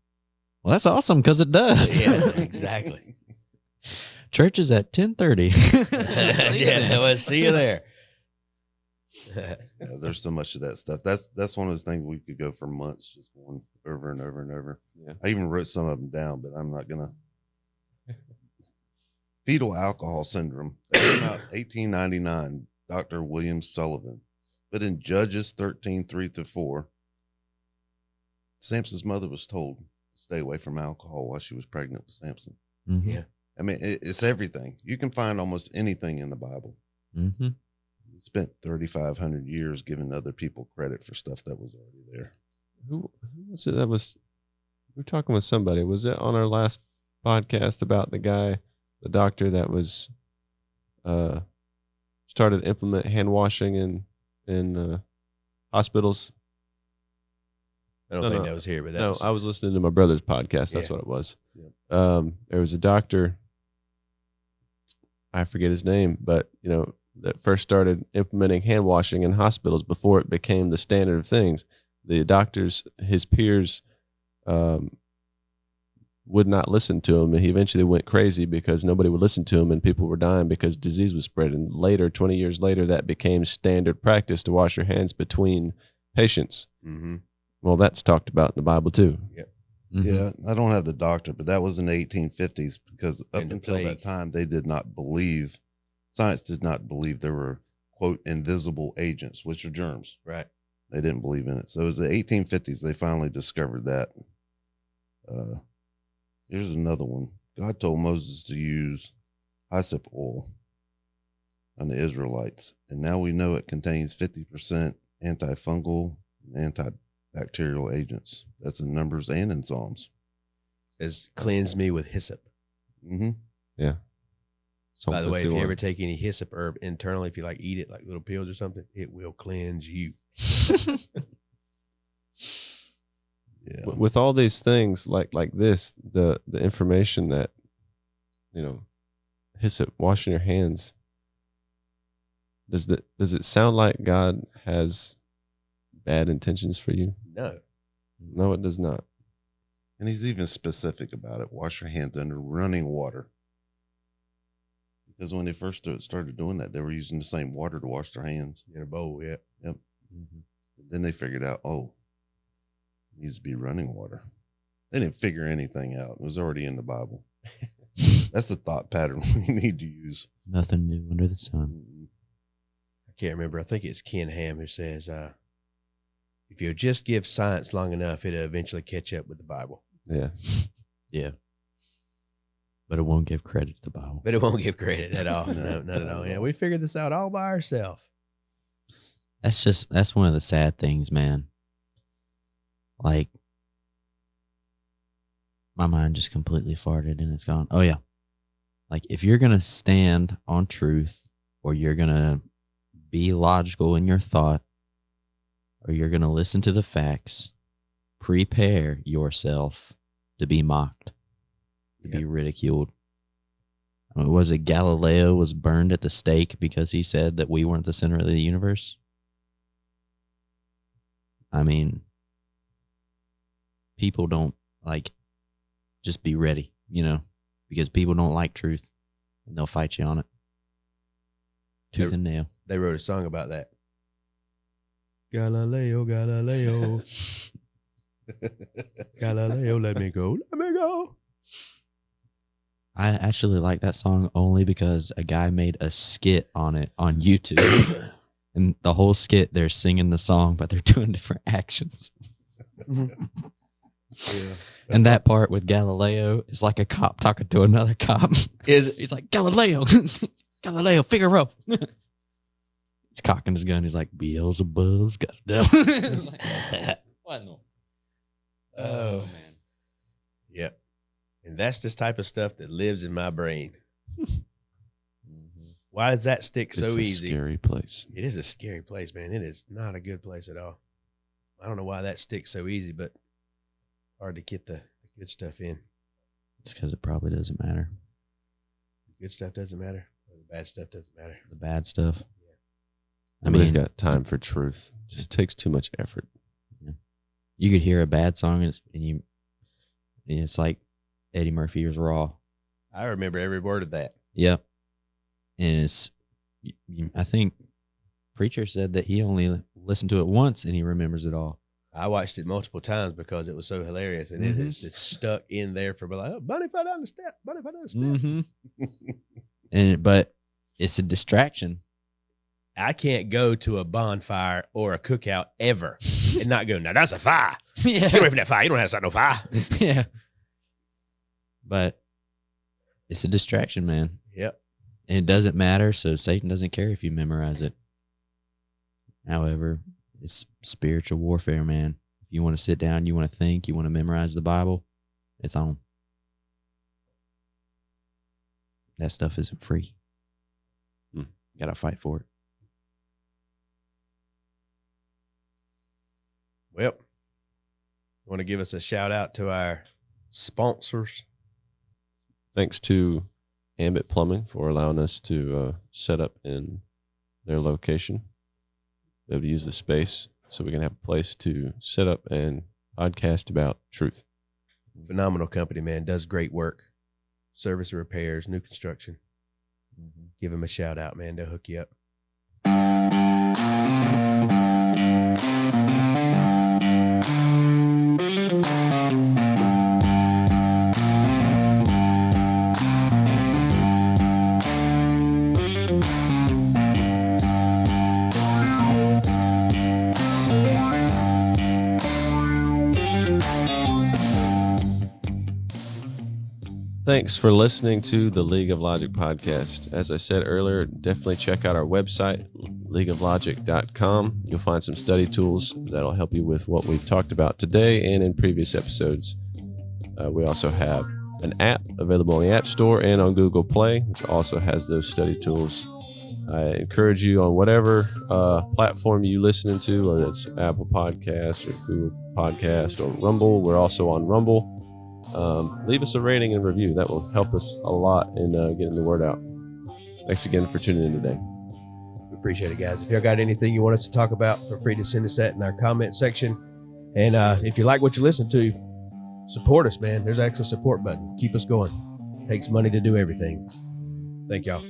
Well, that's awesome because it does. Yeah, exactly. Church is at 10:30. Yeah, well, see you there. Yeah, there's so much of that stuff. That's one of those things we could go for months just going over and over and over. Yeah. I even wrote some of them down, but I'm not gonna. Fetal alcohol syndrome. That came out 1899. Dr. William Sullivan. But in Judges 13:3-4, Samson's mother was told to stay away from alcohol while she was pregnant with Samson. Mm-hmm. Yeah. I mean, it's everything. You can find almost anything in the Bible. Mm-hmm. We spent 3,500 years giving other people credit for stuff that was already there. Who was it that was, we were talking with somebody, was it on our last podcast about the doctor that was started to implement hand washing in hospitals? I don't think that was here, but that was. I was listening to my brother's podcast. That's what it was. Yep. There was a doctor, I forget his name, but that first started implementing hand washing in hospitals before it became the standard of things. The doctors, his peers, would not listen to him, and he eventually went crazy because nobody would listen to him, and people were dying because disease was spreading. Later, 20 years later, that became standard practice to wash your hands between patients. Mm-hmm. Well, that's talked about in the Bible too. Yep. Mm-hmm. Yeah, I don't have the doctor, but that was in the 1850s because up And the until that plague. time, they did not believe, science did not believe there were, quote, invisible agents, which are germs. Right. They didn't believe in it. So it was the 1850s they finally discovered that. Here's another one. God told Moses to use hyssop oil on the Israelites, and now we know it contains 50% antifungal and antibacterial agents. That's in Numbers and in Psalms. Says, cleanse me with hyssop. Mm-hmm. Yeah. By the way, if you 51. ever take any hyssop herb internally, if you eat it like little pills or something, it will cleanse you. Yeah. with all these things like this, the information that, hyssop, washing your hands, does it sound like God has bad intentions for you? No, it does not. And he's even specific about it. Wash your hands under running water. Because when they first started doing that, they were using the same water to wash their hands. In a bowl, yeah. Yep. Mm-hmm. Then they figured out, it needs to be running water. They didn't figure anything out. It was already in the Bible. That's the thought pattern we need to use. Nothing new under the sun. I can't remember. I think it's Ken Ham who says, if you just give science long enough, it'll eventually catch up with the Bible. Yeah. Yeah. But it won't give credit to the Bible. But it won't give credit at all. No, not at all. Yeah, we figured this out all by ourselves. That's one of the sad things, man. Like, my mind just completely farted and it's gone. Oh, yeah. Like, if you're going to stand on truth, or you're going to be logical in your thought, or you're going to listen to the facts, prepare yourself to be mocked, to be ridiculed. I mean, was it Galileo was burned at the stake because he said that we weren't the center of the universe? I mean, people don't just be ready, because people don't like truth and they'll fight you on it. Tooth and nail. They wrote a song about that. Galileo, Galileo. Galileo, let me go. Let me go. I actually like that song only because a guy made a skit on it on YouTube. And the whole skit, they're singing the song, but they're doing different actions. Yeah. And that part with Galileo is like a cop talking to another cop. Is it? He's like, Galileo, Galileo, Figaro. He's cocking his gun. He's like, Beelzebub's got a devil. Like, what? No. Oh, man. Yep. And that's this type of stuff that lives in my brain. Why does that stick so easy? It's a scary place. It is a scary place, man. It is not a good place at all. I don't know why that sticks so easy, but hard to get the good stuff in. It's because it probably doesn't matter. The good stuff doesn't matter, or the bad stuff doesn't matter. The bad stuff. Yeah. Nobody's got time for truth. It just takes too much effort. Yeah. You could hear a bad song and it's like Eddie Murphy was raw. I remember every word of that. Yep. And I think Preacher said that he only listened to it once and he remembers it all. I watched it multiple times because it was so hilarious, and it's stuck in there for like, oh, Bunny fell down the step. Bunny fell down the step. But it's a distraction. I can't go to a bonfire or a cookout ever and not go, now that's a fire. Yeah. Get away from that fire. You don't have to start no fire. Yeah. But it's a distraction, man. Yep. And it doesn't matter, so Satan doesn't care if you memorize it. However, it's spiritual warfare, man. If you want to sit down, you want to think, you want to memorize the Bible, it's on. That stuff isn't free. You got to fight for it. Well, want to give us a shout out to our sponsors. Thanks to Ambit Plumbing for allowing us to set up in their location. Be able to use the space so we can have a place to set up and podcast about truth. Phenomenal company, man. Does great work. Service and repairs, new construction. Give them a shout out, man. They'll hook you up. Thanks for listening to the League of Logic podcast. As I said earlier, definitely check out our website, leagueoflogic.com. You'll find some study tools that'll help you with what we've talked about today and in previous episodes. We also have an app available on the App Store and on Google Play, which also has those study tools. I encourage you on whatever platform you listening to, whether it's Apple Podcast or Google Podcast or Rumble. We're also on Rumble. Leave us a rating and review. That will help us a lot in getting the word out. Thanks again for tuning in today. We appreciate it, guys. If y'all got anything you want us to talk about, feel free to send us that in our comment section. And if you like what you listen to, support us, man. There's actually a support button. Keep us going. Takes money to do everything. Thank y'all.